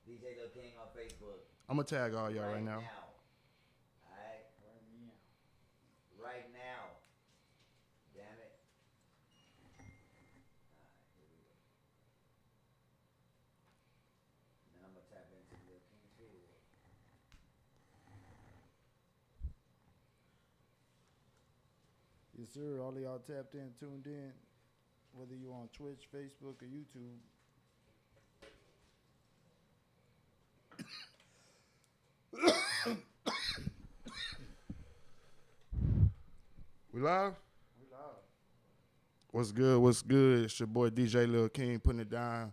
DJ Lil King on Facebook. I'm gonna tag all y'all right now. Alright? Right now. Damn it. Alright, here we go. And then I'm gonna tap into Lil King's video. Yes, sir. All of y'all tapped in, tuned in, whether you're on Twitch, Facebook, or YouTube. We live? We live. What's good? What's good? It's your boy DJ Lil King putting it down.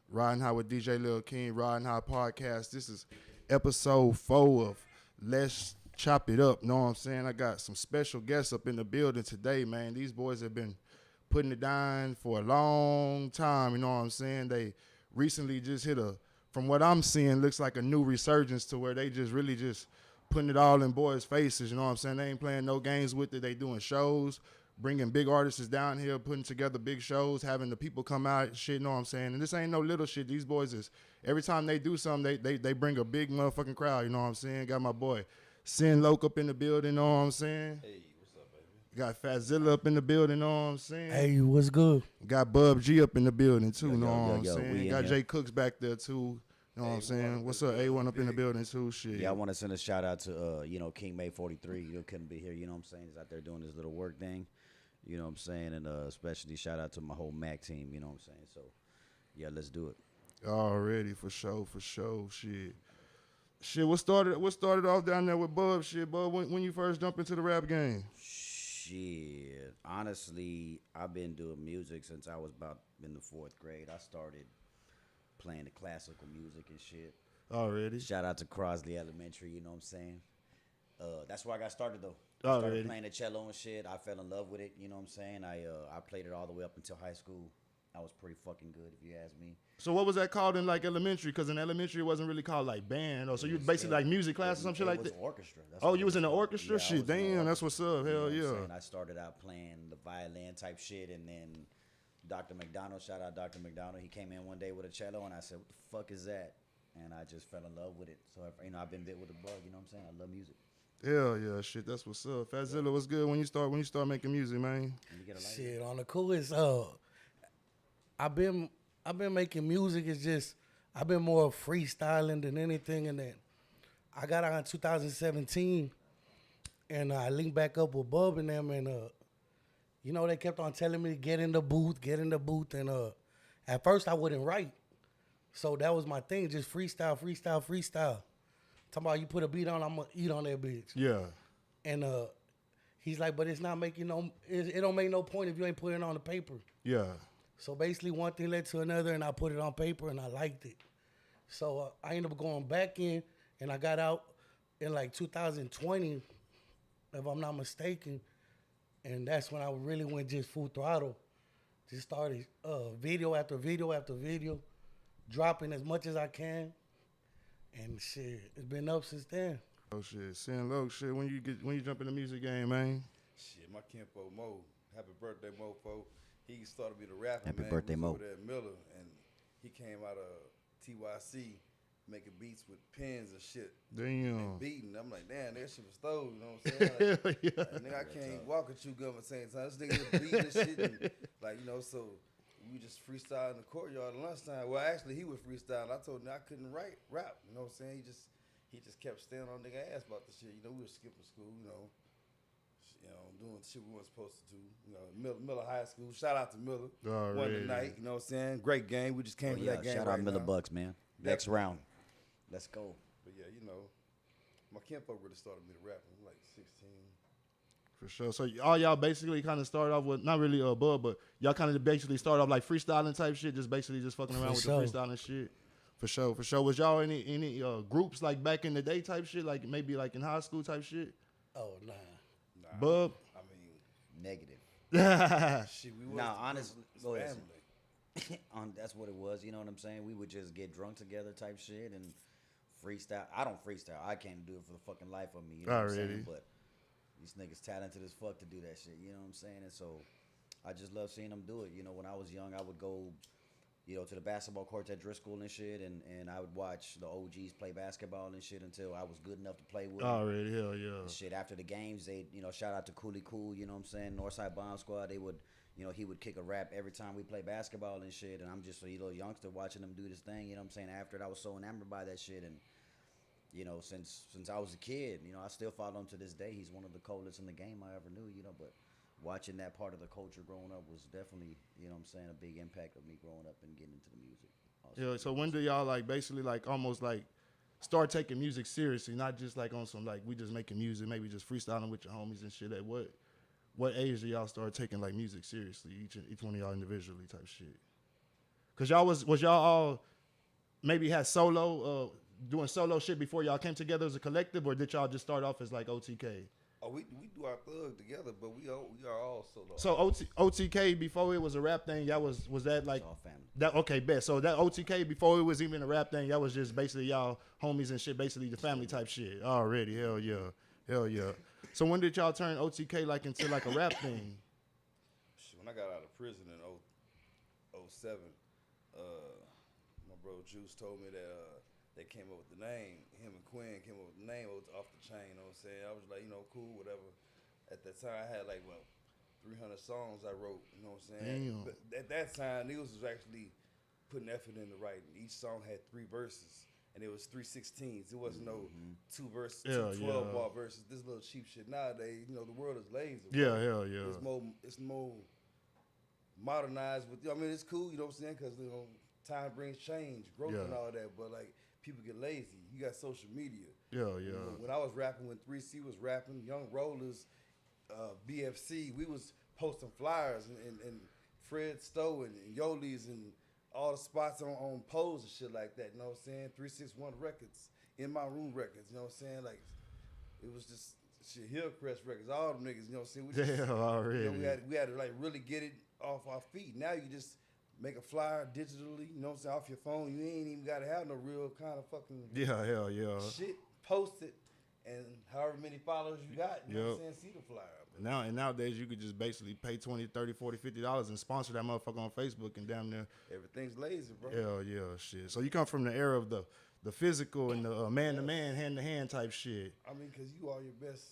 Riding High with DJ Lil King, Riding High Podcast. This is episode 4 of Let's Chop It Up. Know what I'm saying? I got some special guests up in the building today, man. These boys have been putting it down for a long time. You know what I'm saying? They recently just hit from what I'm seeing, looks like a new resurgence to where they just really just putting it all in boys' faces. You know what I'm saying? They ain't playing no games with it. They doing shows, bringing big artists down here, putting together big shows, having the people come out, shit, you know what I'm saying? And this ain't no little shit. These boys is, every time they do something, they bring a big motherfucking crowd, you know what I'm saying? Got my boy Sin Loke up in the building, you know what I'm saying? Hey, what's up, baby? Got Fatzilla up in the building, you know what I'm saying? Hey, what's good? Got Bub G up in the building too, you know what I'm yo, saying? Got Jay Cooks back there too. You know what I'm saying? What's up? A1 up in the building too, shit. Yeah, I want to send a shout out to King May 43. You couldn't be here, you know what I'm saying? He's out there doing his little work thing. You know what I'm saying? And especially shout out to my whole Mac team, you know what I'm saying? So yeah, let's do it. Already, for sure, shit. Shit, what started off down there with Bub? Shit, Bub, when you first jumped into the rap game? Shit. Honestly, I've been doing music since I was about in the 4th grade. I started playing the classical music and shit. Already. Shout out to Crosley Elementary, you know what I'm saying? That's where I got started though. Already. Started playing the cello and shit. I fell in love with it, you know what I'm saying? I played it all the way up until high school. I was pretty fucking good if you ask me. So what was that called in like elementary? Because in elementary it wasn't really called like band. Or so you was basically like music class or some shit like that? It was orchestra. That's Oh, what you it was in the called. orchestra? Yeah, I Shit, was in the damn, that's what's up. You know Hell what I'm yeah. saying? I started out playing the violin type shit, and then Dr. McDonald, shout out Dr. McDonald, he came in one day with a cello, and I said, what the fuck is that? And I just fell in love with it. So, I've been bit with a bug, you know what I'm saying? I love music. Hell yeah, shit, that's what's up. Fatzilla, what's good when you start making music, man? Let me get a light. Shit, on the coolest. I've been making music. It's just I've been more freestyling than anything, and then I got out in 2017, and I linked back up with Bub and them, and they kept on telling me to get in the booth, and at first I wouldn't write, so that was my thing, just freestyle. Talking about you put a beat on, I'm gonna eat on that bitch. Yeah. And he's like, but it's not making it don't make no point if you ain't putting it on the paper. Yeah. So basically one thing led to another, and I put it on paper, and I liked it. So I ended up going back in, and I got out in like 2020, if I'm not mistaken. And that's when I really went just full throttle. Just started video after video after video, dropping as much as I can. And shit, it's been up since then. Oh shit, Sin Loke, shit, when you jump in the music game, man? Shit, my Kimpo Mo. Happy birthday, Mofo. He started me to rapping, Happy man. birthday, He was Mo. over there at Miller, and he came out of TYC making beats with pens and shit. Damn. And beating. I'm like, damn, that shit was stole, you know what I'm saying? Like, Hell yeah. like, nigga, I can't walk and chew gum at the same time. This nigga was beating and shit. And, like, so we just freestyle in the courtyard at lunchtime. Well, actually, he was freestyling. I told him I couldn't rap, you know what I'm saying? He just kept standing on nigga ass about the shit. We were skipping school, doing shit we weren't supposed to do. Miller High School. Shout out to Miller. Already. Won tonight, you know what I'm saying? Great game. We just came to that game Shout right out Miller now. Bucks, man. Next Definitely. round. Let's go. But yeah, my Kimpo really started me to rap when I was like 16. For sure. So all y'all basically kind of started off with, not really Bub, but y'all kind of basically started off like freestyling type shit, just basically just fucking around with sure. the freestyling shit. For sure. Was y'all any groups like back in the day type shit, like maybe like in high school type shit? Oh, nah. Nah, Bub? I mean, Negative. shit, we was Nah, the honestly, group. go ahead. Family. That's what it was, you know what I'm saying? We would just get drunk together type shit and freestyle. I don't freestyle. I can't do it for the fucking life of me, you know what I'm Already. saying? But these niggas talented as fuck to do that shit, you know what I'm saying? And so I just love seeing them do it. When I was young, I would go to the basketball courts at Driscoll and shit, and I would watch the OGs play basketball and shit until I was good enough to play with them. Already, hell yeah. And shit, after the games, they, shout out to Cooley Cool, you know what I'm saying, Northside Bomb Squad, they would, he would kick a rap every time we play basketball and shit, and I'm just a little youngster watching them do this thing, you know what I'm saying, after it, I was so enamored by that shit, and, since I was a kid, I still follow him to this day. He's one of the coldest in the game I ever knew, but watching that part of the culture growing up was definitely, a big impact of me growing up and getting into the music. Also. Yeah, so when do y'all basically almost start taking music seriously, not just on some we just making music, maybe just freestyling with your homies and shit? At what age do y'all start taking music seriously, each one of y'all individually type shit? Cause y'all was y'all all maybe had solo doing solo shit before y'all came together as a collective, or did y'all just start off as OTK? Oh, we do our thug together, but we are all solo. So OTK before it was a rap thing, y'all was that It's all family. that okay, bet. So that OTK before it was even a rap thing, y'all was just basically y'all homies and shit, basically the family type shit. Already, hell yeah. So when did y'all turn OTK into a rap thing? When I got out of prison in 07, my bro Juice told me that they came up with the name. Him and Quinn came up with the name off the chain. You know what I'm saying? I was like, cool, whatever. At that time, I had 300 songs I wrote. You know what I'm saying? Damn. But at that time, niggas was actually putting effort into writing. Each song had 3 verses, and it was 3/16s. It wasn't no 2 verses, two 12-bar verses. This little cheap shit nowadays. The world is lazy. Yeah, hell yeah. It's more modernized. With it's cool. You know what I'm saying? Because time brings change, growth, and all that. But people get lazy. You got social media. Yeah. When I was rapping, when 3C was rapping, Young Rollers, BFC, we was posting flyers and Fred Stowe and Yoli's and all the spots on poles and shit like that. You know what I'm saying? 361 Records, In My Room Records. You know what I'm saying? It was just shit. Hillcrest Records, all them niggas. You know what I'm saying? We just, already. we had to really get it off our feet. Now you just make a flyer digitally, you know what I'm saying, off your phone. You ain't even got to have no real kind of fucking hell yeah. shit. Post it, and however many followers you got, you know what I'm saying, see the flyer. Nowadays, you could just basically pay $20, $30, $40, $50 and sponsor that motherfucker on Facebook and damn near. Everything's lazy, bro. Hell yeah, shit. So you come from the era of the physical and the man-to-man, hand-to-hand type shit. Because you are your best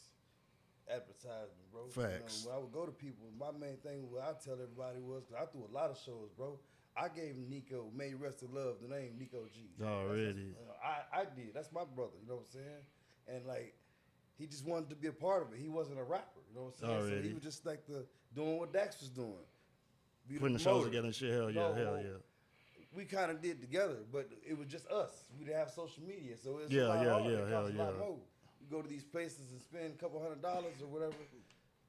advertisement, bro. Facts. When I would go to people, my main thing, what I tell everybody was, because I threw a lot of shows, bro. I gave Nico, may he rest in love, the name Nico G. Already. I did. That's my brother, you know what I'm saying? And he just wanted to be a part of it. He wasn't a rapper, you know what I'm saying? Already. So he was just doing what Dax was doing. Putting the shows together and shit, hell yeah. We kind of did together, but it was just us. We didn't have social media, so it was Yeah, a lot yeah, harder. yeah, It hell cost a yeah. lot more. You go to these places and spend a couple $100 or whatever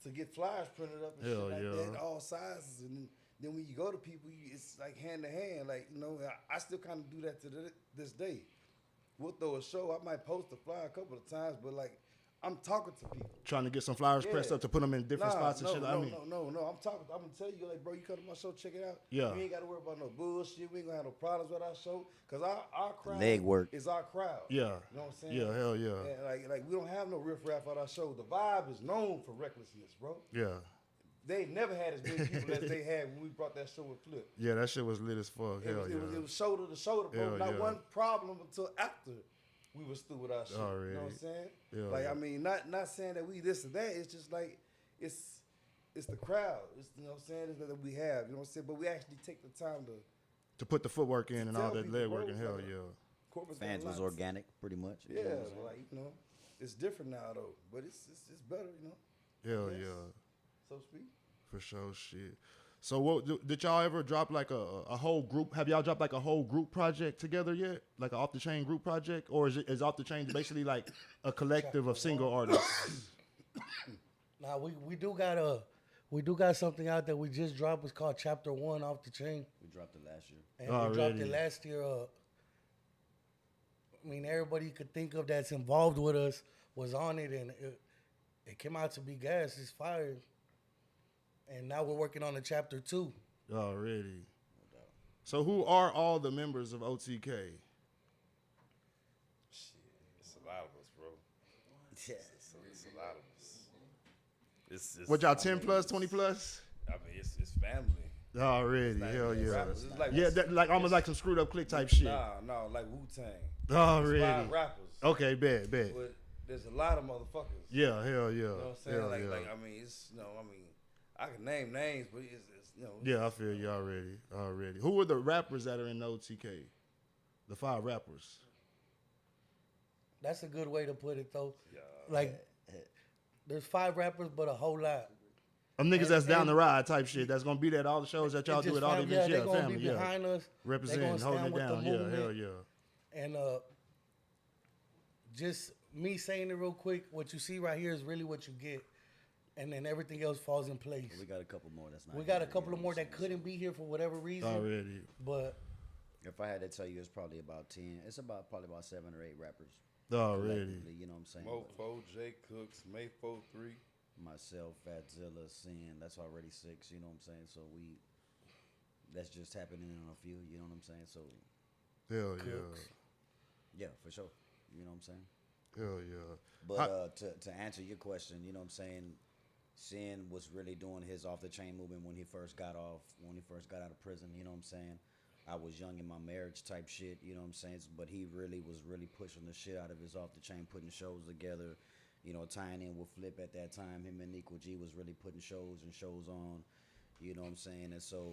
to get flyers printed up and Hell shit like yeah. that, all sizes. And then when you go to people, it's hand to hand. I still kind of do that to this day. We'll throw a show. I might post a flyer a couple of times, but I'm talking to people. Trying to get some flyers pressed up to put them in different spots and shit. No. I'm talking. I'm gonna tell you, bro, you come to my show, check it out. Yeah. You ain't got to worry about no bullshit. We ain't gonna have no problems with our show, cause our crowd Leg work. is our crowd. Yeah. You know what I'm saying? Yeah, hell yeah. And we don't have no riff-raff at our show. The vibe is known for recklessness, bro. Yeah. They never had as many people as they had when we brought that show with Flip. Yeah, that shit was lit as fuck. Hell yeah. It was shoulder to shoulder, bro. Hell Not yeah. one problem until after we was through with our shit. Already. You know what I'm saying? Yeah, yeah. Not saying that we this or that. It's just it's the crowd. It's, you know what I'm saying? It's that we have. You know what I'm saying? But we actually take the time To put the footwork in and tell all that people, leg bro, work and hell like, yeah. corporate's got Fans was lots. organic, pretty much. Yeah, it's different now though. But it's better, you know. Hell Yes. yeah. So speak. For sure, shit. So, what did y'all ever drop a whole group? Have y'all dropped a whole group project together yet? Like an off the chain group project, or is off the chain basically like a collective of single artists? Now we do got something out that we just dropped. It's called Chapter 1 Off the Chain, We dropped it last year. and we dropped it last year. Everybody you could think of that's involved with us was on it, and it came out to be gas. It's fire. And now we're working on the Chapter 2. Already. So, who are all the members of OTK? Shit, it's a lot of us, bro. Yeah. It's a lot of us. It's What y'all 10 plus, 20 plus? it's family. Already, Like, hell yeah. rappers. It's like, Yeah, that, like almost like some screwed up click type shit. Nah, like Wu-Tang. Already. It's 5 rappers. Okay, bet. But there's a lot of motherfuckers. Yeah, hell yeah. You know what I'm saying? Hell Like, yeah. like, I mean, it's, I can name names, but it's you know. Yeah, I feel you already. Who are the rappers that are in OTK? The 5 rappers. That's a good way to put it, though. Yeah. Like, there's 5 rappers, but a whole lot. Them niggas that's down and- the ride type shit. That's gonna be there at all the shows that y'all It's do just at all the fam- events. they Yeah, gonna family. be Yeah, behind us. representing, They gonna holding stand it with the down. Yeah, movement. hell yeah. And just me saying it real quick, what you see right here is really what you get. And then everything else falls in place. We got a couple more that's not. We got a here, couple you of know more what I'm that saying? couldn't be here for whatever reason. Already. But If I had to tell you, it's probably about 10. It's probably about 7 or 8 rappers. Already. collectively, you know what I'm saying? Mofo, Jay Cooks, Mayfo 3. Myself, Fatzilla, Sin, that's already 6, you know what I'm saying? So that's just happening on a few, you know what I'm saying? So, Hell Cooks. yeah, for sure. You know what I'm saying? yeah. Hell yeah. But to answer your question, you know what I'm saying? Sin was really doing his off the chain movement when he first got out of prison, you know what I'm saying? I was young in my marriage type shit, you know what I'm saying? But he really was pushing the shit out of his off the chain, putting shows together, you know, tying in with Flip at that time. Him and Nico G was really putting shows on, you know what I'm saying? And so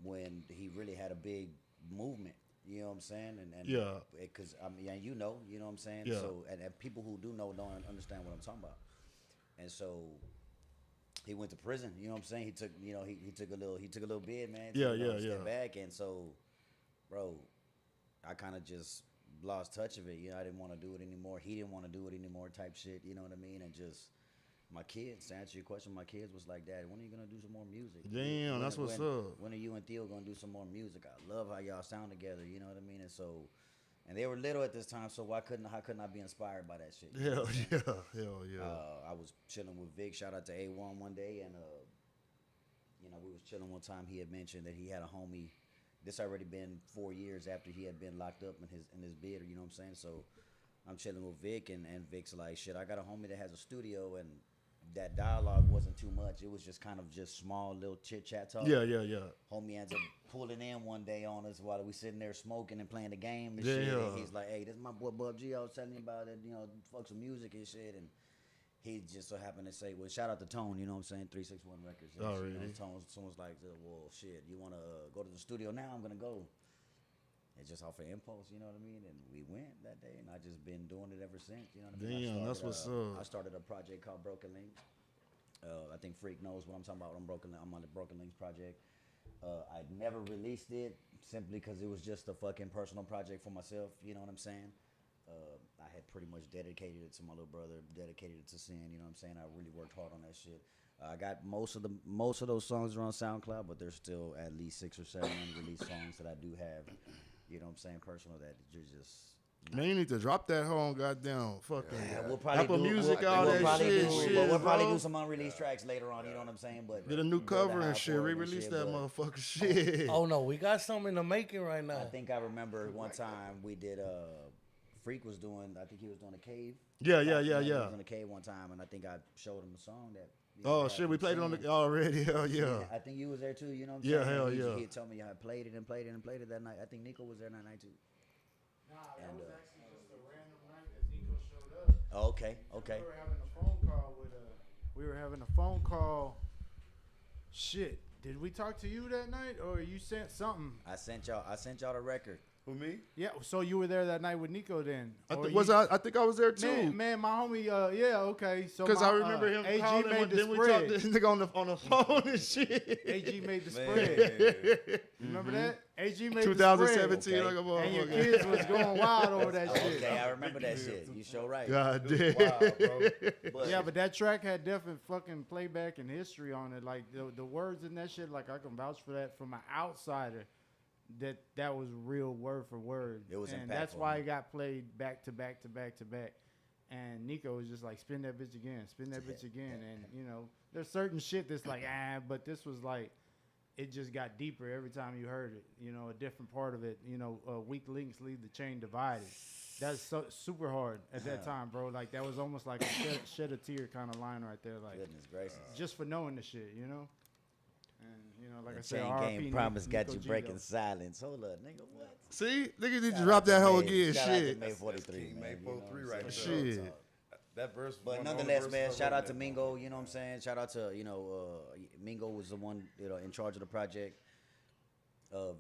when he really had a big movement, you know what I'm saying? And Yeah. because I mean, you know what I'm saying? Yeah. So and people who do know don't understand what I'm talking about. And so he went to prison, you know what I'm saying? He took, he took a little bid, man. Yeah, Step yeah. back, and so, bro, I kind of just lost touch of it. You know, I didn't want to do it anymore. He didn't want to do it anymore, type shit. You know what I mean? And just my kids, to answer your question, my kids was like, Dad, when are you gonna do some more music? Damn, that's what's up. When are you and Theo gonna do some more music? I love how y'all sound together. You know what I mean? And so. And they were little at this time, so how couldn't I be inspired by that shit? You know Hell what I'm saying? yeah. Hell yeah. I was chilling with Vic. Shout out to A1 one day, and we was chilling one time. He had mentioned that he had a homie. This already been 4 years after he had been locked up in his bid. You know what I'm saying? So I'm chilling with Vic, and Vic's like, shit. I got a homie that has a studio, and that dialogue wasn't too much. It was just kind of just small little chit chat talk. Yeah. Homie ends up pulling in one day on us while we sitting there smoking and playing the game and Yeah. shit. And he's like, hey, this is my boy Bub G. I was telling you about it, fuck some music and shit. And he just so happened to say, well, shout out to Tone, you know what I'm saying, 361 Records. And, Already. Someone's like, well, shit, you want to go to the studio now? I'm going to go. It's just off of impulse, you know what I mean? And we went that day, and I just been doing it ever since, you know what I mean? Damn, that's what's up. I started a project called Broken Links. I think Freak knows what I'm talking about. I'm on the Broken Links project. I never released it simply because it was just a fucking personal project for myself. You know what I'm saying? I had pretty much dedicated it to my little brother, dedicated it to Sin. You know what I'm saying? I really worked hard on that shit. I got most of those songs are on SoundCloud, but there's still at least 6 or 7 unreleased songs that I do have. You know what I'm saying? Personal that you're just. Man, you need to drop that home, goddamn fucking We'll probably Apple do, Music, we'll, all we'll that probably shit. we'll probably bro. do some unreleased tracks later on. You know what I'm saying? But Get a new go to cover and High shit. for it and Re-release shit, that but motherfucker shit. oh no, we got something in the making right now. I think I remember one time we did. Freak was doing. I think he was doing a cave. Yeah. He was doing a cave one time, and I think I showed him a song that. Oh had shit, we from played it on Sin. the already. Hell yeah. I think you was there too. You know what I'm Yeah, saying? hell He yeah. had told me I played it that night. I think Nico was there that night too. Nah, that And, was actually just a random night that Nico showed up. Oh, okay. We were having a phone call with we were having a phone call. Shit, did we talk to you that night, or you sent something? I sent y'all the record. Who, me? Yeah, so you were there that night with Nico then? I Or think you- I think I was there too. Man, my homie, yeah, okay. So Because my, I remember him AG calling. made the Then we talked to spread. this nigga on the phone and shit. AG made the Man. spread. Remember that? AG made 2017, Okay. like a the spread. And your motherfucker. kids was going wild over that shit. Okay, I remember that shit. You sure right. God This damn. was wild, bro. But, Yeah, but that track had definite fucking playback and history on it. Like the words in that shit, like I can vouch for that from an outsider. That was real word for word. It was and that's impactful, why man. it got played back to back to back to back. And Nico was just like, spin that bitch again, spin that bitch again. And there's certain shit that's like, but this was like, it just got deeper every time you heard it. A different part of it. Weak links leave the chain divided. That's so super hard at that time, bro. Like that was almost like a shed a tear kind of line right there. Like goodness gracious. just for knowing the shit, And like I The said, chain R.I.P. gang promise got Nico you G, breaking though. silence. Hold up, nigga. What? See, nigga, did you Shout drop out to that hoe May- again? Shout out to Shit. May That's 43, King man. May You know 43 what I'm right saying? there. Shit. Real talk. That verse was But one of the only nonetheless, verses man, I shout wrote out to in that Mingo. motherfucker, You know what I'm man. saying? Shout out to Mingo was the one in charge of the project.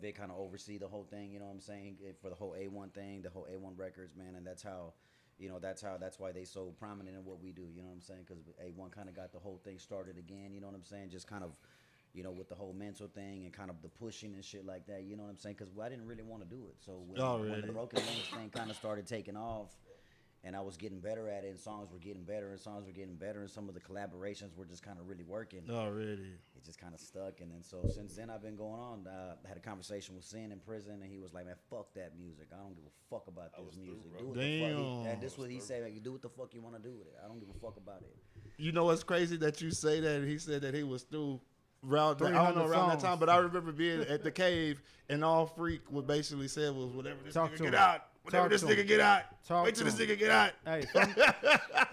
Vic kind of oversee the whole thing. You know what I'm saying? For the whole A1 thing, the whole A1 records, man, and that's why they so prominent in what we do. You know what I'm saying? Because A1 kind of got the whole thing started again. You know what I'm saying? Just kind of, with the whole mental thing and kind of the pushing and shit like that. You know what I'm saying? Because I didn't really want to do it. So when the Broken Links thing kind of started taking off, and I was getting better at it, and songs were getting better, and some of the collaborations were just kind of really working. Already. It just kind of stuck, and then so since then I've been going on. I had a conversation with Sin in prison, and he was like, "Man, fuck that music. I don't give a fuck about this music. bro. Do what the fuck." Damn. And this is what he said. Like, do what the fuck you want to do with it. I don't give a fuck about it. You know what's crazy that you say that? He said that he was through around that 300 time, songs. but I remember being at the cave and all Freak would basically say was whatever this Talk nigga to get him. out. Whatever Talk this to nigga him. get out. Talk Wait till to this him. nigga get out. Hey,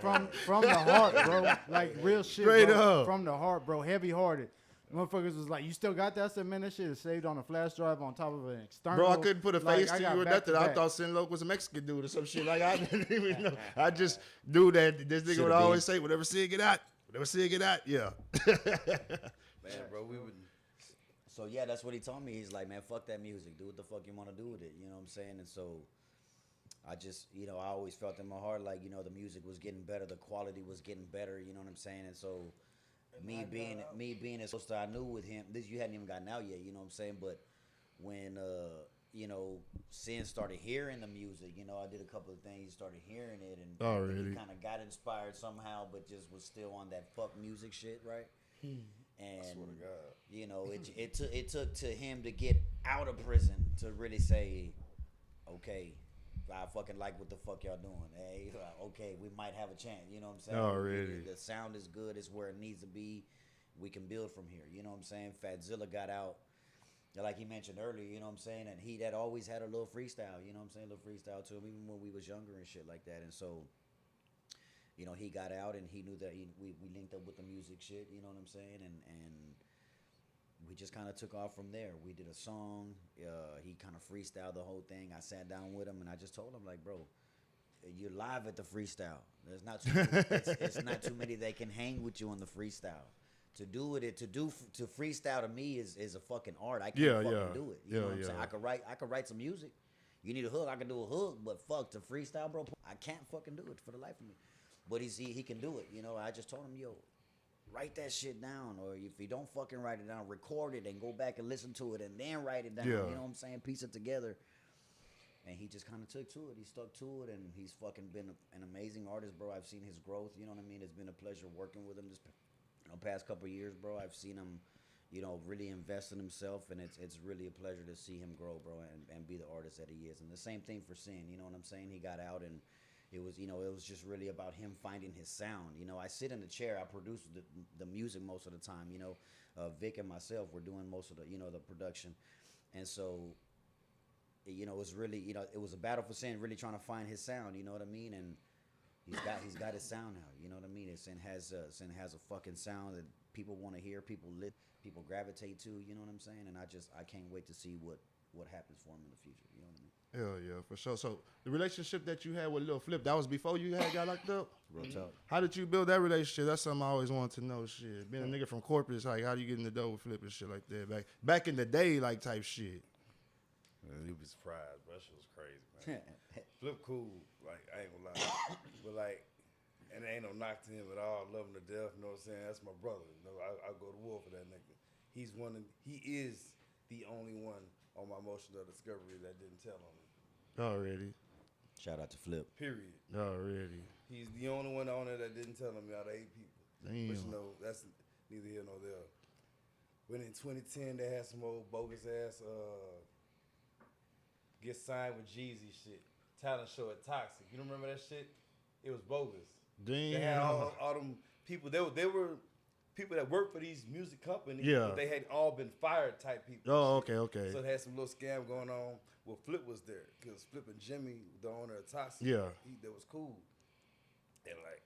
from the heart, bro. Like real shit, Straight bro. up. From the heart, bro. Heavy hearted. Motherfuckers was like, "You still got that?" I said, "Man, that shit is saved on a flash drive on top of an external." Bro, I couldn't put a Like, face I to got you or back to nothing. I back. thought Sinloke was a Mexican dude or some shit. Like I didn't even know. I just knew that this nigga Should've would always been. say, "Whatever Sid get out, whatever Sid get out." Yeah. Man, bro, we would. So yeah, that's what he told me. He's like, "Man, fuck that music. Do what the fuck you want to do with it." You know what I'm saying? And so I just, I always felt in my heart like, the music was getting better, the quality was getting better. You know what I'm saying? And so me being as close to I knew with him, you hadn't even gotten out yet. You know what I'm saying? But when Sin started hearing the music, I did a couple of things. He started hearing it, and Already. he kind of got inspired somehow, but just was still on that fuck music shit, right? And I swear to God. it took to him to get out of prison to really say, okay, I fucking like what the fuck y'all doing. Hey, okay, we might have a chance. You know what I'm saying? Already. The sound is good. It's where it needs to be. We can build from here. You know what I'm saying? Fatzilla got out, like he mentioned earlier. You know what I'm saying? And he had always had a little freestyle. You know what I'm saying? A little freestyle to him, even when we was younger and shit like that. And so, he got out and he knew that we linked up with the music shit. You know what I'm saying? And we just kind of took off from there. We did a song. He kind of freestyled the whole thing. I sat down with him and I just told him, like, bro, you're live at the freestyle. There's not too many, it's not too many that can hang with you on the freestyle. To freestyle to me is a fucking art. I can't fucking do it. You know what I'm saying? I could write some music. You need a hook, I can do a hook, but fuck, to freestyle, bro, I can't fucking do it for the life of me. But he can do it. I just told him, yo, write that shit down, or if you don't fucking write it down, record it and go back and listen to it and then write it down. Yeah. You know what I'm saying? Piece it together. And he just kind of took to it. He stuck to it, and he's fucking been an amazing artist, bro. I've seen his growth. You know what I mean? It's been a pleasure working with him this past couple of years, bro. I've seen him, really invest in himself, and it's really a pleasure to see him grow, bro, and be the artist that he is. And the same thing for Sin. You know what I'm saying? He got out and it was just really about him finding his sound. I sit in the chair. I produce the music most of the time. Vic and myself, we're doing most of the the production, and so it's really it was a battle for Sin, really trying to find his sound. You know what I mean? And he's got his sound now. You know what I mean? Sin has a fucking sound that people want to hear, people gravitate to. You know what I'm saying? And I can't wait to see what happens for him in the future. You know what I mean? Hell yeah, for sure. So the relationship that you had with Lil Flip, that was before you got locked up? Real talk. How did you build that relationship? That's something I always wanted to know. Shit, being a nigga from corporate, like how do you get in the door with Flip and shit like that? Back in the day, like type shit. Man, you'd be surprised, bro. That shit was crazy, man. Flip cool, like I ain't gonna lie, but like, and there ain't no knock to him at all. Love him to death. You know what I'm saying? That's my brother. I go to war for that nigga. He is the only one on my motion of discovery that didn't tell on me. Already. Shout out to Flip. Period. Already. He's the only one on there that didn't tell on me out of 8 people. Damn. But that's neither here nor there. When in 2010 they had some old bogus ass get signed with Jeezy shit. Talent show at Toxic. You don't remember that shit? It was bogus. Damn. They had all them people. They were people that worked for these music companies. Yeah. But they had all been fired type people. Oh, okay. So they had some little scam going on. Well, Flip was there because Flip and Jimmy, the owner of Toxic, Yeah. that was cool. And like,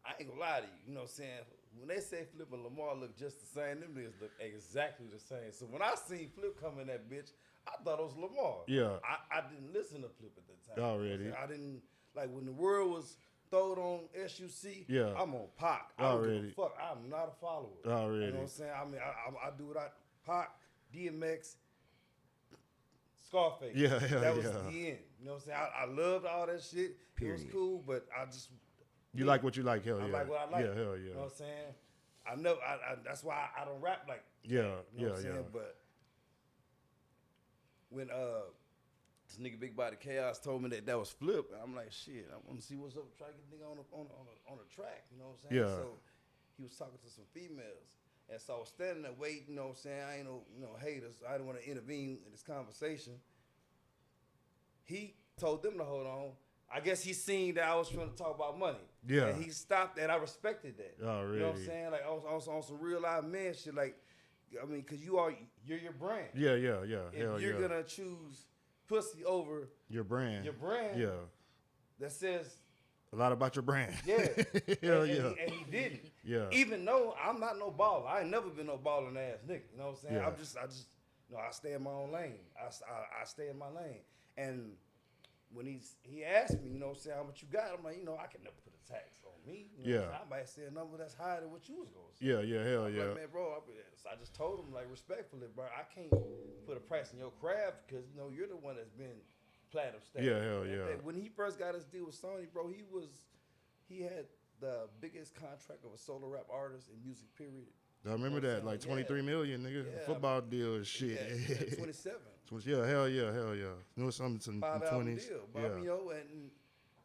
I ain't gonna lie to you. You know what I'm saying? when they say Flip and Lamar look just the same, them niggas look exactly the same. So when I seen Flip come in that bitch, I thought it was Lamar. Yeah. I didn't listen to Flip at the time. Already. I didn't, like, when the world was thrown on SUC, Yeah. I'm on Pac. I don't Already. give a fuck. I'm not a follower. Already. You know what I'm saying? I mean, I do what Pac, DMX, Scarface. Yeah, hell that was yeah. the end. You know what I'm saying? I loved all that shit. It was Period. cool, but I just You like what you like, hell I yeah. like what I like. Yeah, hell You know yeah. what I'm saying? I know. That's why I don't rap like. Yeah, You know yeah, what I'm saying? yeah. But when this nigga Big Body Chaos told me that was Flip, I'm like, shit. I want to see what's up. Try to get the nigga on a track. You know what I'm saying? Yeah. So he was talking to some females, and so I was standing there waiting. You know what I'm saying? I ain't no haters. I didn't want to intervene in this conversation. He told them to hold on. I guess he seen that I was trying to talk about money. Yeah. And he stopped that. I respected that. Already. You know what I'm saying? Like I was on some real live man shit. Like, I mean, cause you're your brand. Yeah, yeah, yeah. If Hell you're yeah. gonna choose pussy over Your brand. your brand, Yeah. that says A lot about your brand. yeah, Hell and, yeah. and he didn't. Yeah. Even though I'm not no baller, I ain't never been no balling ass nigga. You know what I'm saying? Yeah. I just, I stay in my own lane. I stay in my lane. And when he asked me, you know what I'm saying, how much you got? I'm like, I can never put a tax on me. You know what I'm saying? I might say a number that's higher than what you was gonna say. Yeah, yeah, hell I'm yeah. like, man, bro, I just told him, like, respectfully, bro, I can't put a price on your craft because, you're the one that's been platinum status. Yeah, hell yeah. When he first got his deal with Sony, bro, he had the biggest contract of a solo rap artist in music, period. I remember that, like 23 million, nigga. Yeah. Football deal and shit. Yeah, 27. Yeah, hell yeah, hell yeah. Knew something to 5 the album 20s. deal. But, Yeah. and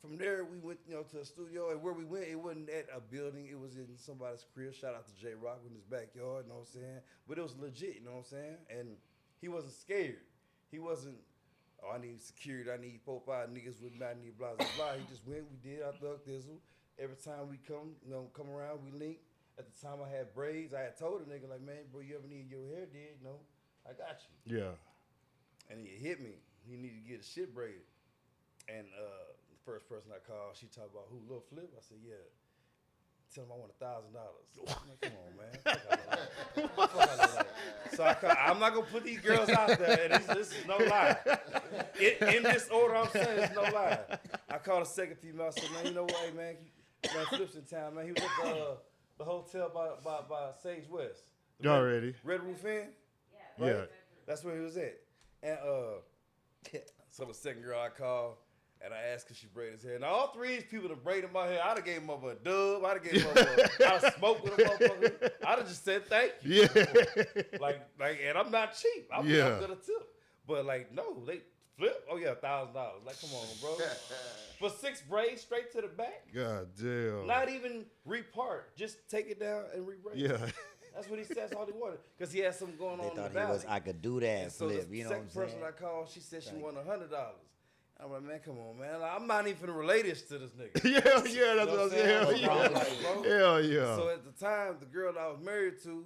from there we went, to a studio, and where we went, it wasn't at a building. It was in somebody's crib. Shout out to J Rock in his backyard. You know what I'm saying? But it was legit. You know what I'm saying? And he wasn't scared. He wasn't. Oh, I need security. I need 4, 5 niggas with me. I need blah blah blah. He just went. We did our thug thizzle. Every time we come around, we link. At the time I had braids. I had told a nigga like, man, bro, you ever need your hair did? I got you. Yeah. And he hit me. He needed to get his shit braided. And the first person I called, she talked about who, Lil Flip? I said, yeah. Tell him I want $1,000. I'm like, come on, man. Fuck out of that. So I'm not gonna put these girls out there. And this is no lie. In this order, I'm saying it's no lie. I called a second female. I said, man, you know what, hey, man, Flip's in town, man. He was at the hotel by Sage West. Already. Red Roof Inn. Yeah. That's where he was at. And so the second girl I called, and I asked if she braided his hair. Now all three of these people that braided my hair, I'd have gave him up a dub. I'd have gave him up I'd have smoked with a motherfucker. I'd have just said thank you. Yeah. Like, and I'm not cheap. I'm gonna tip. But like, no, they Flip. Oh yeah, $1,000. Like, come on, bro. For 6 braids straight to the back. God damn. Not even repart. Just take it down and rebraid. Yeah. That's what he said. That's all he wanted. Because he had something going They on in the thought valley. he was, I could do that, And so Flip. the You know what I'm second saying? person I called, she said she wanted $100. I'm like, man, come on, man. I'm not even finna relate this to this nigga. Yeah, yeah, that's You know what I'm saying. What's wrong Hell with yeah. you, bro? Hell yeah. So at the time, the girl I was married to,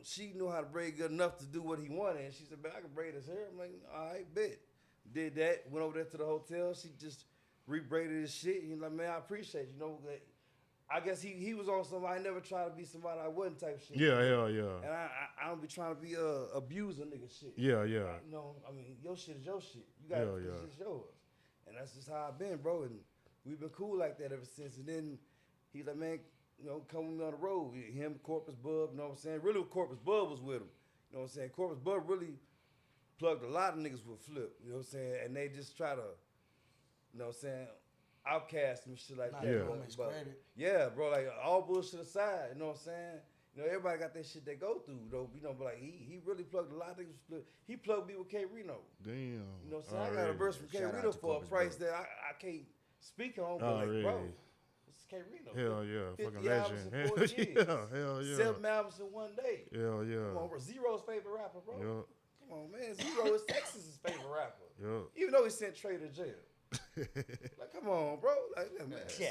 she knew how to braid good enough to do what he wanted. And she said, man, I can braid his hair. I'm like, all right, bet. Did that, went over there to the hotel. She just rebraided his shit. He's like, man, I appreciate you. I guess he was on some I never try to be somebody I wasn't type shit. Yeah, hell yeah. And I don't be trying to be abuser nigga shit. Yeah, yeah. I mean, your shit is your shit. You got Yeah, it, yeah. it's yours. And that's just how I've been, bro. And we've been cool like that ever since. And then he's like, man, come with me on the road. Him, Corpus Bub, you know what I'm saying? Really, Corpus Bub was with him. You know what I'm saying? Corpus Bub really plugged a lot of niggas with Flip. You know what I'm saying? And they just try to, you know what I'm saying, outcast and shit like Not that. Yeah. bro. much But, credit. yeah, bro, like all bullshit aside, you know what I'm saying? Everybody got that shit they go through, though. But like he really plugged a lot of niggas with Flip. He plugged me with K Reno. Damn. You know what I'm saying? I got a Already. verse from K Shout out Reno to for a Corpus price Bro. that I can't speak on, but Already. like, bro, it's K Reno. Hell yeah. 50 Fucking legend. albums in 4 years. Yeah, hell yeah. 7 albums in 1 day. Hell yeah. Come on, bro. Zero's favorite rapper, bro. Yeah. Come on, man. Zero is Texas's favorite rapper. Yeah. Even though he sent Trey to jail. Like, come on, bro. Like, man. Yeah.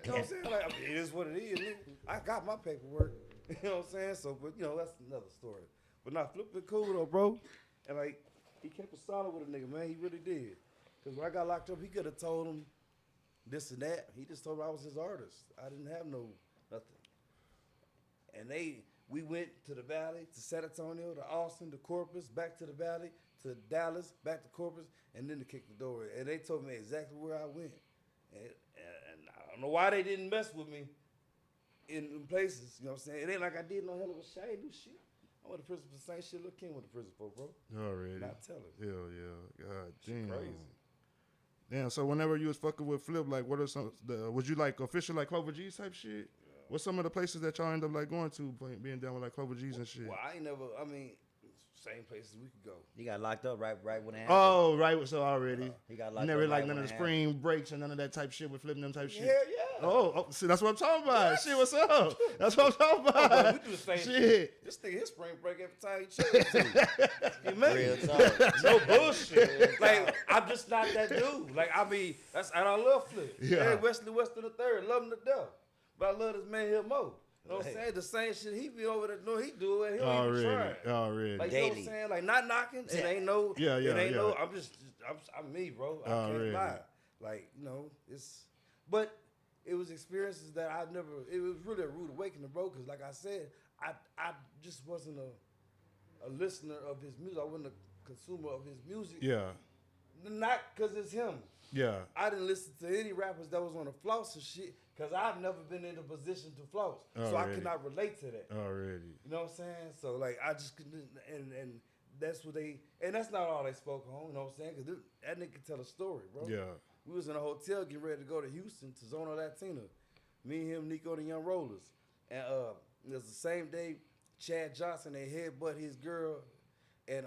You know what I'm saying? Like, I mean, it is what it is, nigga. I got my paperwork. You know what I'm saying? So, but, that's another story. But nah, Flip been cool, though, bro. And, like, he kept it solid with a nigga, man. He really did. Because when I got locked up, he could have told him, this and that. He just told me I was his artist. I didn't have no nothing. And we went to the Valley, to San Antonio, to Austin, to Corpus, back to the Valley, to Dallas, back to Corpus, and then to kick the door in. And they told me exactly where I went. And I don't know why they didn't mess with me in places. You know what I'm saying? It ain't like I did no hell of a shit. I ain't do shit. I went to prison for the same shit Lil King went to prison for, bro. Already. Not telling. Hell yeah. God damn. Crazy. Damn, so whenever you was fucking with Flip, like, what are some, was you like official like Clover G's type shit? What's some of the places that y'all end up like going to, being down with like Clover G's and shit? Well, I mean, same places we could go. He got locked up right when it happened. Oh, right. So already. He got locked Never up like right none when of the it spring breaks and none of that type shit with flipping them type shit. Hell yeah. Oh, see, that's what I'm talking about. Yes. Shit, what's up? That's what I'm talking about. But we do the same shit. shit. This nigga, his spring break every time he chose to. He made Real it. talk. No bullshit. Like, I'm just not that dude. Like, I mean, and I love Flip. Yeah. Yeah. Wesley Weston III, love him to death. But I love this man here more. You know what I'm saying? The same shit he be over there doing, he do it. He don't even try. Already. Like, you know what I'm saying? Like, not knocking. It ain't no. Yeah, It ain't yeah. no. I'm me, bro. I Already. can't lie. Like, you know, but it was experiences that I've never. It was really a rude awakening, bro. Because, like I said, I just wasn't a listener of his music. I wasn't a consumer of his music. Yeah. Not because it's him. Yeah. I didn't listen to any rappers that was on the floss and shit. Because I've never been in a position to floss. So I Already. cannot relate to that. Already. You know what I'm saying? So, like, I just couldn't, and that's what they, and that's not all they spoke on, you know what I'm saying? Because that nigga can tell a story, bro. Yeah. We was in a hotel getting ready to go to Houston to Zona Latina. Me and him, Nico, the Young Rollers. And it was the same day Chad Johnson, they headbutt his girl, and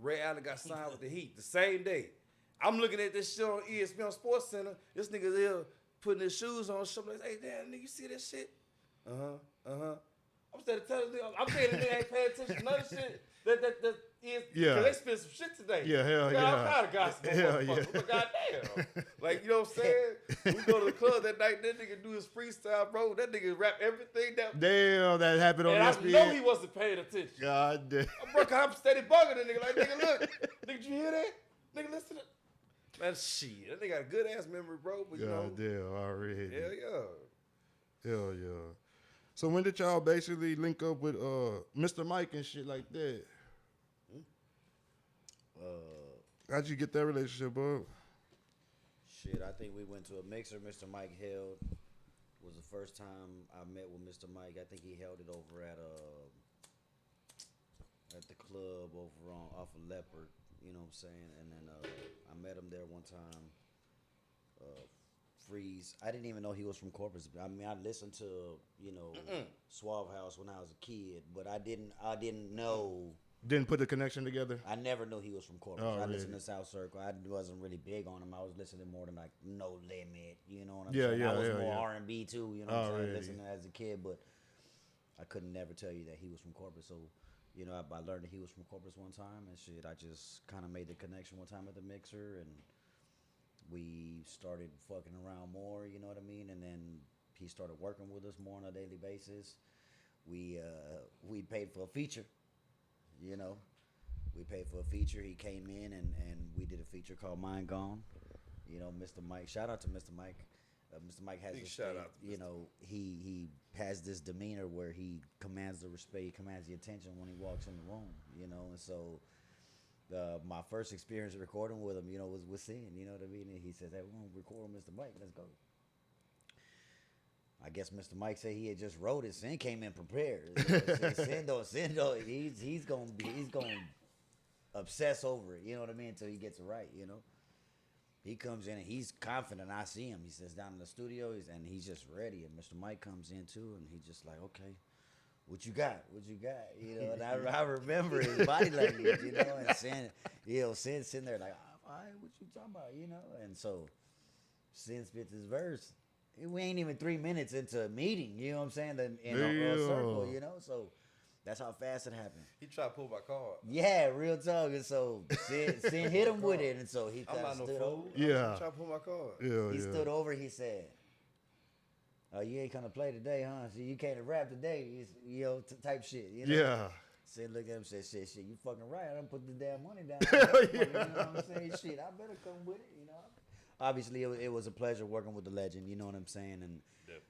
Ray Allen got signed with the Heat. The same day. I'm looking at this shit on ESPN Sports Center. This nigga there putting his shoes on, showing like, hey, damn, nigga, you see this shit? I'm telling the nigga ain't paying attention to none of shit that is, Yeah. because they spent some shit today. Yeah, hell Got all yeah. kind of gossip on Hell motherfuckers. yeah. But goddamn. Like, you know what I'm saying? We go to the club that night, that nigga do his freestyle, bro. That nigga rap everything that. Damn, that happened on And I ESPN. know he wasn't paying attention. God damn. I'm steady bugging that nigga. Like, nigga, look. Nigga, did you hear that? Nigga, listen to that. Man, shit. That nigga got a good ass memory, bro. But, you know. God damn, already. Hell yeah. Hell yeah. So when did y'all basically link up with Mr. Mike and shit like that? How'd you get that relationship up? Shit, I think we went to a mixer Mr. Mike held. Was the first time I met with Mr. Mike. I think he held it over at the club over off of Leopard. You know what I'm saying? And then I met him there one time. Freeze. I didn't even know he was from Corpus. I mean, I listened to Suave House when I was a kid, but I didn't know. Didn't put the connection together? I never knew he was from Corpus. Oh, I really? listened to South Circle. I wasn't really big on him. I was listening more to like No Limit. You know what I'm Yeah, saying? yeah, I was yeah, more yeah. R&B too. You know what I'm saying? Already. Listening as a kid, but I couldn't never tell you that he was from Corpus. So, I learned that he was from Corpus one time, and shit, I just kind of made the connection one time at the mixer, and we started fucking around more. You know what I mean? And then he started working with us more on a daily basis. We paid for a feature. We paid for a feature. He came in and we did a feature called Mind Gone. Mr. Mike. Shout out to Mr. Mike. Mr. Mike has Big this shout thing, out to Mr. he has this demeanor where he commands the respect, he commands the attention when he walks in the room, and so my first experience recording with him, was with Sin, you know what I mean? And he says, hey, we're gonna record with Mr. Mike, let's go. I guess Mr. Mike said he had just wrote it. Sin came in prepared. Sin don't, he's gonna obsess over it, you know what I mean, until he gets it right, He comes in and he's confident. I see him. He sits down in the studio and he's just ready. And Mr. Mike comes in too, and he's just like, okay, what you got? And I remember his body language, and Sin sitting there like, all right, what you talking about, And so Sin spits his verse. We ain't even 3 minutes into a meeting, you know what I'm saying? In a circle, so that's how fast it happened. He tried to pull my card. Yeah, real talk. And so Sin hit him with it, and so he I'm kind of not no stood over. fool. Yeah. I'm trying to pull my card. Yeah, He yeah. stood over. He said, "Oh, you ain't gonna play today, huh? So you can't rap today, type shit." Yeah. Sin looked at him and said, "Shit, you fucking right. I done put the damn money down. You know what I'm saying? Shit, I better come with it. obviously it was a pleasure working with the legend. You know what I'm saying? And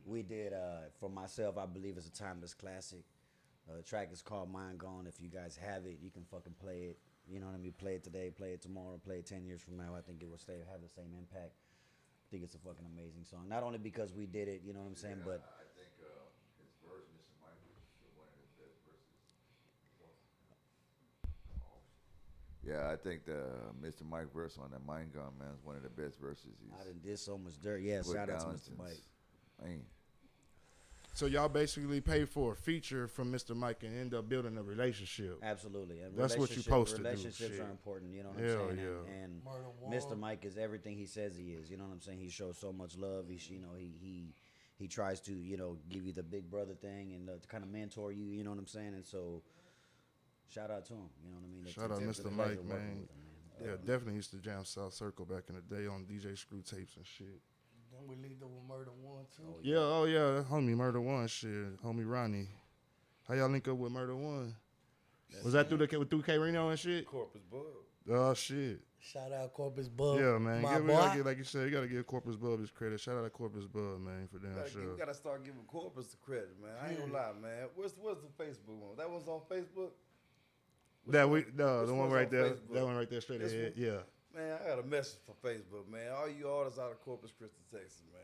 we did. For myself, I believe it's a timeless classic. The track is called Mind Gone. If you guys have it, you can fucking play it. You know what I mean? Play it today, play it tomorrow, play it 10 years from now. I think it will have the same impact. I think it's a fucking amazing song. Not only because we did it, you know what I'm saying, but I think his verse, Mr. Mike, was one of the best verses. Yeah, I think the Mr. Mike verse on that Mind Gun, man, is one of the best verses he's I done did so much dirt. Yeah, put shout out to down Mr. since- Mike. Man. So y'all basically paid for a feature from Mr. Mike and end up building a relationship. Absolutely. And That's what you supposed to do, relationships shit. are important, you know what Hell I'm saying? yeah. And Murder Mr. One. Mike is everything he says he is. You know what I'm saying? He shows so much love. He tries to, give you the big brother thing and to kind of mentor you, you know what I'm saying? And so shout out to him, you know what I mean? Shout out It's a Mr. pleasure Mike, working man. with him, Yeah, definitely used to jam South Circle back in the day on DJ Screw tapes and shit. Then we leave with Murder One too. Oh, Yeah, oh yeah, that homie Murder One shit, homie Ronnie. How y'all link up with Murder One? Was that through K Reno and shit? Corpus Bug. Oh shit. Shout out Corpus Bub. Yeah, man. My We boy. gotta get, like you said, you gotta give Corpus Bub his credit. Shout out to Corpus Bub, man, for damn We sure. gotta start giving Corpus the credit, man. I ain't gonna lie, man. Where's the Facebook one? That one's on Facebook. The which one one's right on there, Facebook? that one right there, straight This ahead. one? Yeah. Man, I got a message for Facebook, man. All you artists out of Corpus Christi, Texas, man.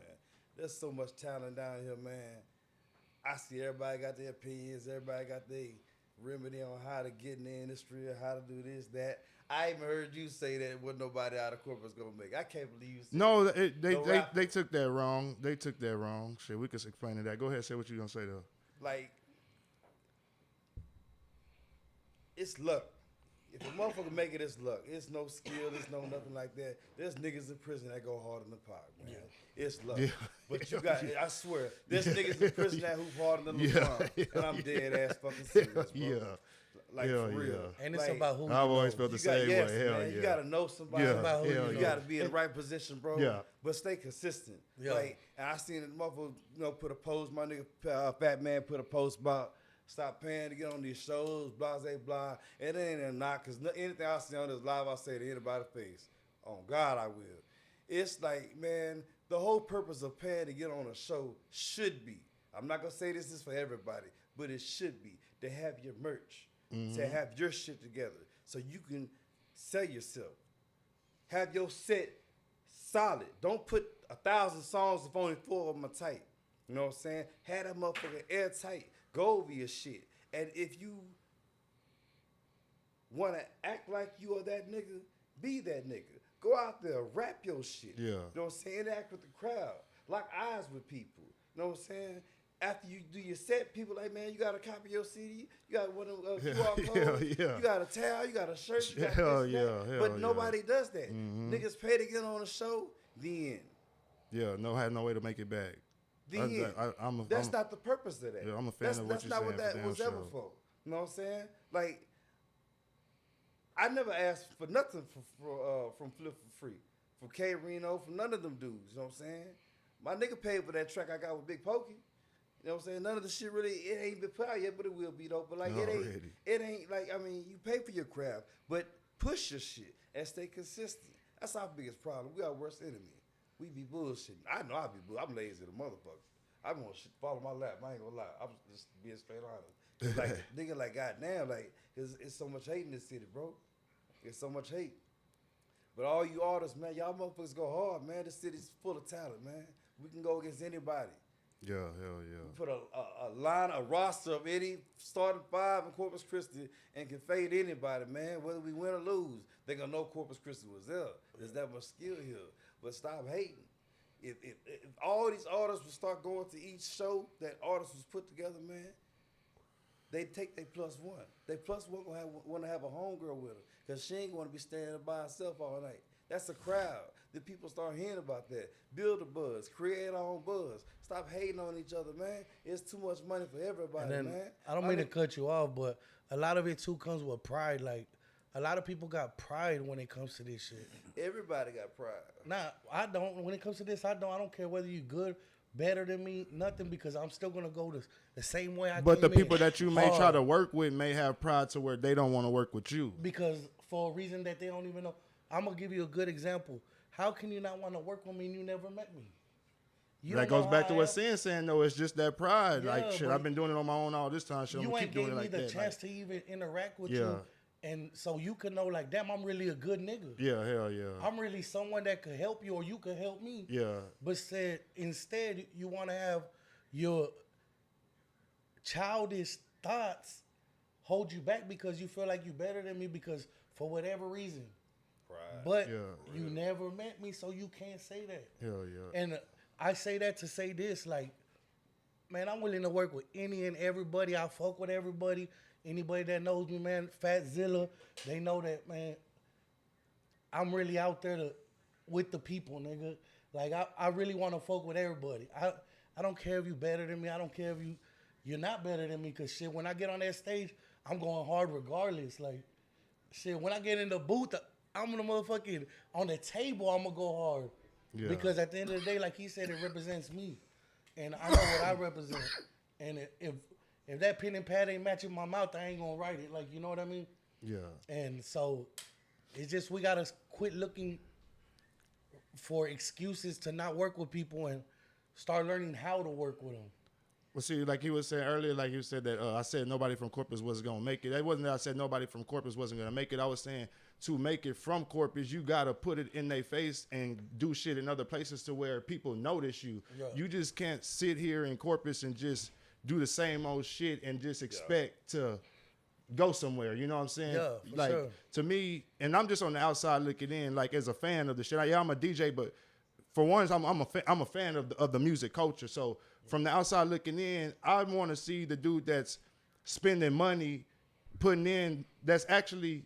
There's so much talent down here, man. I see everybody got their opinions. Everybody got their remedy on how to get in the industry or how to do this, that. I even heard you say that wasn't nobody out of Corpus gonna make. I can't believe you said No, No rap. they took that wrong. They took that wrong. Shit, we can explain to that. Go ahead, say what you gonna say though. like, it's luck. If a motherfucker make it, it's luck. It's no skill. It's no nothing like that. There's niggas in prison that go hard in the park, man. It's luck. Yeah. But you got, I swear, there's niggas in prison that hoop harder than the Yeah. and I'm dead ass fucking serious, bro. Yeah. Like, Hell for real. yeah. And it's Like, about who you I've always know. felt the you got, same yes, way. Hell man. yeah. You gotta know somebody. Yeah. About who Hell you You yeah. gotta be in the right position, bro. Yeah. But stay consistent. Yeah. Like, and I seen it, motherfucker, put a post. My nigga, Fat Man, put a post about stop paying to get on these shows, blah, blah, blah. It ain't a knock, because anything I see on this live, I say to anybody's face. On God, I will. It's like, man, the whole purpose of paying to get on a show should be, I'm not going to say this is for everybody, but it should be to have your merch, to have your shit together so you can sell yourself. Have your set solid. Don't put 1,000 songs if only 4 of them are tight. You know what I'm saying? Have that motherfucker airtight. Go over your shit. And if you want to act like you are that nigga, be that nigga. Go out there, rap your shit. Yeah. You know what I'm saying? Interact with the crowd. Lock eyes with people. You know what I'm saying? After you do your set, people like, man, you got a copy of your CD, you got one of them QR codes, yeah. you got a towel, you got a shirt, you got Hell this, that. yeah, hell But yeah. nobody does that. Niggas pay to get on the show, then. Yeah, had no way to make it back. Then. That's not the purpose of that. Yeah, I'm a fan that's, of what that's you're not saying what that for damn was ever sure. for. You know what I'm saying? Like, I never asked for nothing from Flip for free. From K Reno, from none of them dudes. You know what I'm saying? My nigga paid for that track I got with Big Pokey. You know what I'm saying? None of the shit really, it ain't been put out yet, but it will be though. But like, Already. it ain't like, I mean, you pay for your craft, but push your shit and stay consistent. That's our biggest problem. We our worst enemy. We be bullshitting. I know I be bull. I'm lazy as a motherfucker. I want shit fall in my lap. I ain't gonna lie. I'm just being straight honest. Like, nigga, like, goddamn, like, it's so much hate in this city, bro. It's so much hate. But all you artists, man, y'all motherfuckers go hard, man. This city's full of talent, man. We can go against anybody. Yeah, hell yeah. Put a roster of any starting 5 in Corpus Christi and can fade anybody, man. Whether we win or lose, they gonna know Corpus Christi was there. There's that much skill here. But stop hating. If all these artists would start going to each show that artists was put together, man, they take their +1. They +1 gonna want to have a homegirl with her, cause she ain't gonna be standing by herself all night. That's a crowd. The people start hearing about that. Build a buzz. Create our own buzz. Stop hating on each other, man. It's too much money for everybody, And then, man. I don't mean to cut you off, but a lot of it too comes with pride. Like, a lot of people got pride when it comes to this shit. Everybody got pride. Nah, I don't. When it comes to this, I don't care whether you good, better than me, nothing, because I'm still gonna go the same way I. But the came in, people that you may try hard. to work with may have pride to where they don't want to work with you. Because for a reason that they don't even know. I'm gonna give you a good example. How can you not want to work with me and you never met me? You That don't know goes back how to I what am. Sin saying though. It's just that pride. Yeah, Like shit, but I've been doing it on my own all this time. Shit, I'm you gonna ain't keep doing gave it me like the that. chance Like, to even interact with yeah, you, and so you can know like, damn, I'm really a good nigga. yeah, hell yeah, I'm really someone that could help you or you could help me. yeah, But instead you want to have your childish thoughts hold you back because you feel like you're better than me because for whatever reason. Pride. But Yeah. you never met me, so you can't say that. hell yeah. And I say that to say this, like, man, I'm willing to work with any and everybody. I fuck with everybody. Anybody that knows me, man, Fatzilla, they know that, man. I'm really out there with the people, nigga. Like I really want to fuck with everybody. I don't care if you better than me. I don't care if you're not better than me. Cause shit, when I get on that stage, I'm going hard regardless. Like shit, when I get in the booth, I'm gonna motherfucking on the table. I'm gonna go hard. Yeah. Because at the end of the day, like he said, it represents me, and I know what I represent. And if that pen and pad ain't matching my mouth, I ain't gonna write it. Like you know what I mean? Yeah. And so it's just we gotta quit looking for excuses to not work with people and start learning how to work with them. Well, see, like he was saying earlier, like you said that I said nobody from Corpus was gonna make it. That wasn't that I said nobody from Corpus wasn't gonna make it. I was saying to make it from Corpus, you gotta put it in their face and do shit in other places to where people notice you. Yeah. You just can't sit here in Corpus and just do the same old shit and just expect to go somewhere. You know what I'm saying? Yeah, for like sure. to me, and I'm just on the outside looking in, like as a fan of the shit. Yeah, I'm a DJ, but for once, I'm a fan of the music culture. So from the outside looking in, I want to see the dude that's spending money, putting in, that's actually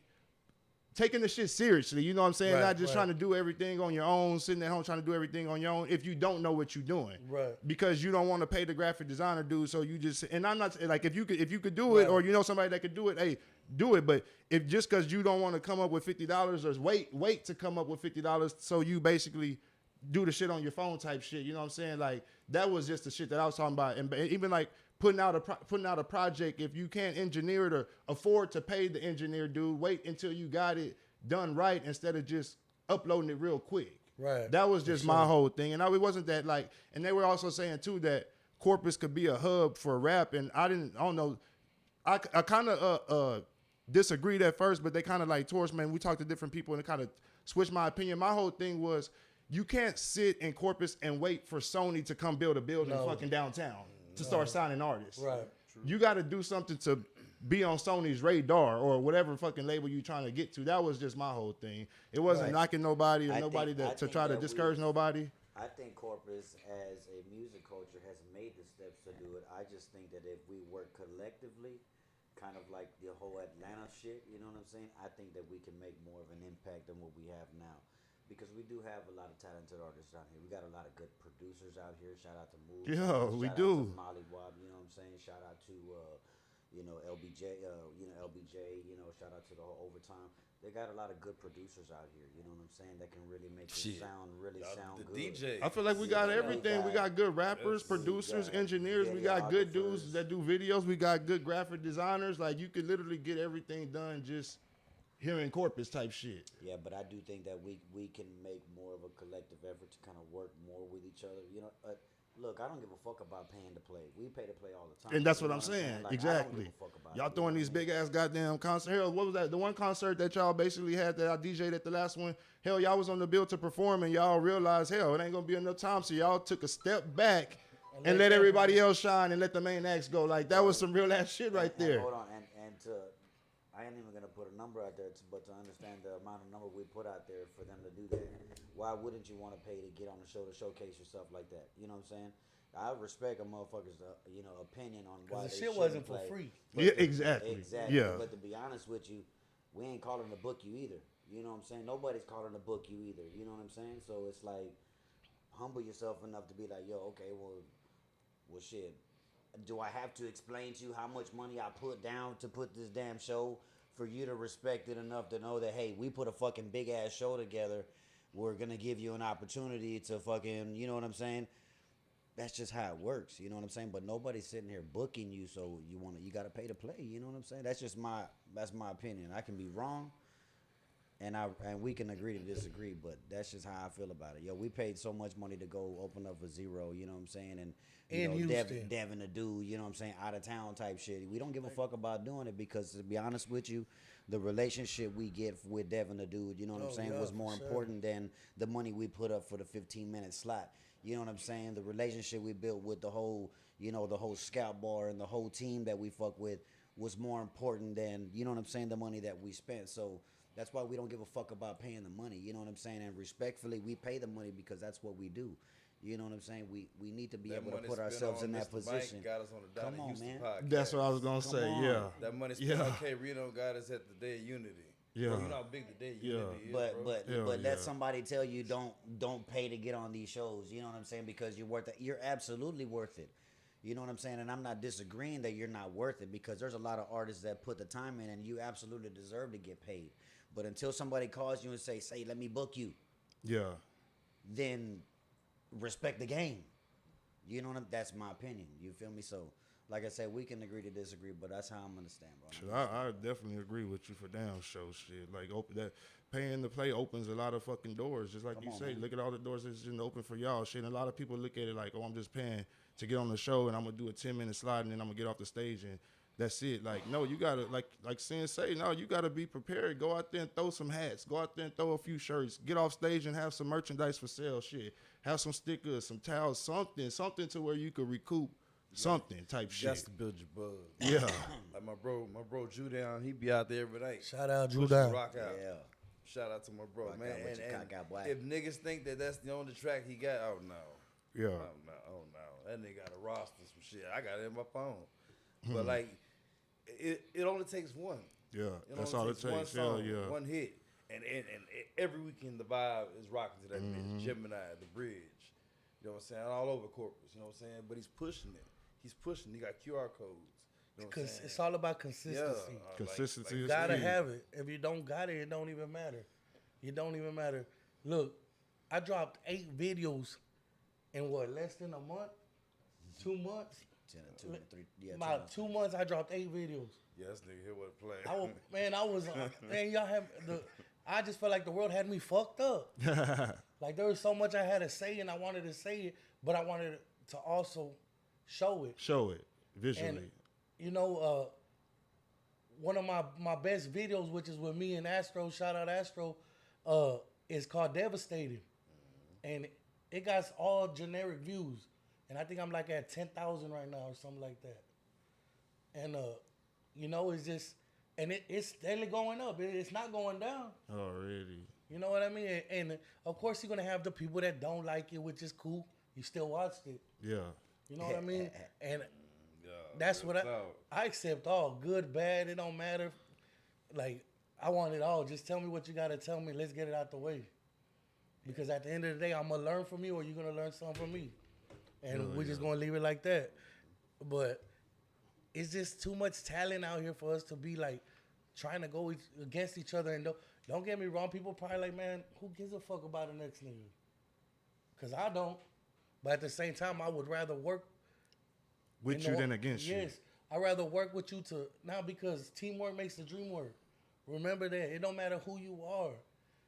taking the shit seriously. You know what I'm saying? Right, Not just right. trying to do everything on your own, sitting at home trying to do everything on your own if you don't know what you're doing. Right. Because you don't want to pay the graphic designer dude, so you just, and I'm not like if you could do it, Right. or you know somebody that could do it, hey, do it. But if just because you don't want to come up with $50 or wait to come up with $50, so you basically do the shit on your phone type shit. You know what I'm saying? Like that was just the shit that I was talking about, and even like putting out a project. If you can't engineer it or afford to pay the engineer dude, wait until you got it done right instead of just uploading it real quick. Right. That was just For my sure. whole thing, and it wasn't that like. And they were also saying too that Corpus could be a hub for rap, and I don't know. I kind of disagreed at first, but they kind of like towards, man, we talked to different people and it kind of switched my opinion. My whole thing was you can't sit in Corpus and wait for Sony to come build a building No. fucking downtown to start signing artists. Right. You got to do something to be on Sony's radar or whatever fucking label you trying to get to. That was just my whole thing. It wasn't Right. knocking nobody or I nobody think- I that to think try to that discourage nobody. I think Corpus, as a music culture, has made the steps to do it. I just think that if we work collectively, kind of like the whole Atlanta shit, you know what I'm saying? I think that we can make more of an impact than what we have now. Because we do have a lot of talented artists out here. We got a lot of good producers out here. Shout out to Moose. Yeah, we Shout do. out to Molly Wab, you know what I'm saying? Shout out to, LBJ, LBJ, shout out to the whole Overtime. They got a lot of good producers out here, you know what I'm saying? That can really make it Shit. sound The good. DJ. I feel like we got Yeah, everything. We got good rappers, Yes. producers, We got engineers. We got good dudes videographers. that do videos. We got good graphic designers. Like you could literally get everything done just here in Corpus type shit. Yeah, but I do think that we can make more of a collective effort to kind of work more with each other. Look, I don't give a fuck about paying to play. We pay to play all the time. And that's You what know I'm saying. Like, I Exactly. don't give a fuck about Y'all it, throwing you know these what I mean? big ass goddamn concerts. Hell, what was that? The one concert that y'all basically had that I DJ'd at the last one. Hell, y'all was on the bill to perform and y'all realized, hell, it ain't gonna be enough time. So y'all took a step back and let everybody else shine and let the main acts go. Like that was some real ass shit right And there. hold on, I ain't even gonna put a number out there, but to understand the amount of number we put out there for them to do that, why wouldn't you want to pay to get on the show to showcase yourself like that? You know what I'm saying? I respect a motherfucker's opinion on why The they shit wasn't shouldn't for play. free. But Yeah, exactly. Exactly. Yeah. But to be honest with you, we ain't calling to book you either. You know what I'm saying? Nobody's calling to book you either. You know what I'm saying? So it's like, humble yourself enough to be like, yo, okay, well, shit. Do I have to explain to you how much money I put down to put this damn show for you to respect it enough to know that, hey, we put a fucking big ass show together. We're gonna give you an opportunity to fucking, you know what I'm saying? That's just how it works, you know what I'm saying? But nobody's sitting here booking you, so you gotta pay to play, you know what I'm saying? That's my opinion. I can be wrong, and we can agree to disagree, but that's just how I feel about it. Yo, we paid so much money to go open up for zero, you know what I'm saying? And you In know, Houston. Devin a dude, you know what I'm saying, out of town type shit. We don't give a fuck about doing it because to be honest with you, the relationship we get with Devin the dude, you know what I'm Oh, saying, yeah, was for more sure. important than the money we put up for the 15-minute slot. You know what I'm saying? The relationship we built with the whole, you know, the whole scout bar and the whole team that we fuck with was more important than, you know what I'm saying, the money that we spent. So that's why we don't give a fuck about paying the money. You know what I'm saying? And respectfully, we pay the money because that's what we do. You know what I'm saying? We need to be able to money put spent ourselves on in that Mr. position. Mike got us on the Down Come in on, Houston man. podcast. That's what I was gonna Come say. on. Yeah, That money spent Yeah. on K Reno got us at the Day of Unity. Yeah. Bro, you know how big the Day of Yeah. Unity is, But bro. Hell let yeah. somebody tell you don't pay to get on these shows. You know what I'm saying? Because you're worth it. You're absolutely worth it. You know what I'm saying? And I'm not disagreeing that you're not worth it because there's a lot of artists that put the time in and you absolutely deserve to get paid. But until somebody calls you and say, let me book you, yeah. then respect the game. You know what that's my opinion. You feel me? So like I said, we can agree to disagree, but that's how I'm gonna stand, bro. Shit, I definitely agree with you for damn show shit. Like that paying to play opens a lot of fucking doors. Just like Come you on, say, man. look at all the doors that's just open for y'all. Shit, and a lot of people look at it like, oh, I'm just paying to get on the show and I'm gonna do a 10-minute slide and then I'm gonna get off the stage and that's it. Like, no, you gotta like Sin say, no, you gotta be prepared. Go out there and throw some hats. Go out there and throw a few shirts. Get off stage and have some merchandise for sale. Shit, have some stickers, some towels, something to where you could recoup something type shit. Just to build your buzz. Yeah. Like my bro Drew down, he be out there every night. Shout out Drew pushing the Down. rock out. Yeah. Shout out to my bro, Rock man. out with your And cock out, boy. if niggas think that that's the only track he got, oh no. Yeah. Oh no. That nigga got a roster, some shit. I got it in my phone. But like, it only takes one. Yeah. It That's only all it One takes. song, Yeah. one hit. And every weekend the vibe is rocking to that bitch. Gemini, the bridge. You know what I'm saying? All over Corpus, you know what I'm saying? But he's pushing it. He's pushing. He got QR codes. You know what I'm Because saying? it's all about consistency. Consistency You is gotta key. have it. If you don't got it, it don't even matter. It don't even matter. Look, I dropped 8 videos in what, less than a month? 2 months? 10 or 2 or 3. Yeah, About 2 months, I dropped 8 videos. Yeah, this nigga here wasn't playing. I just felt like the world had me fucked up. Like there was so much I had to say and I wanted to say it, but I wanted to also show it. Show it visually. And you know, one of my best videos, which is with me and Astro, shout out Astro, is called Devastated. And it got all generic views. And I think I'm like at 10,000 right now or something like that. And you know, it's just, and it's steadily going up. It's not going down. Already. You know what I mean? And of course, you're gonna have the people that don't like it, which is cool. You still watched it. Yeah. You know what I mean? And Yeah, that's what out. I accept all. Good, bad, it don't matter. Like, I want it all. Just tell me what you gotta tell me. Let's get it out the way. Because at the end of the day, I'm gonna learn from you or you're gonna learn something from me. And we're just gonna leave it like that. But it's just too much talent out here for us to be like trying to go against each other. And don't get me wrong, people probably like, man, who gives a fuck about the next nigga? Because I don't. But at the same time, I would rather work With you than against you. Yes, I'd rather work with you now because teamwork makes the dream work. Remember that. It don't matter who you are.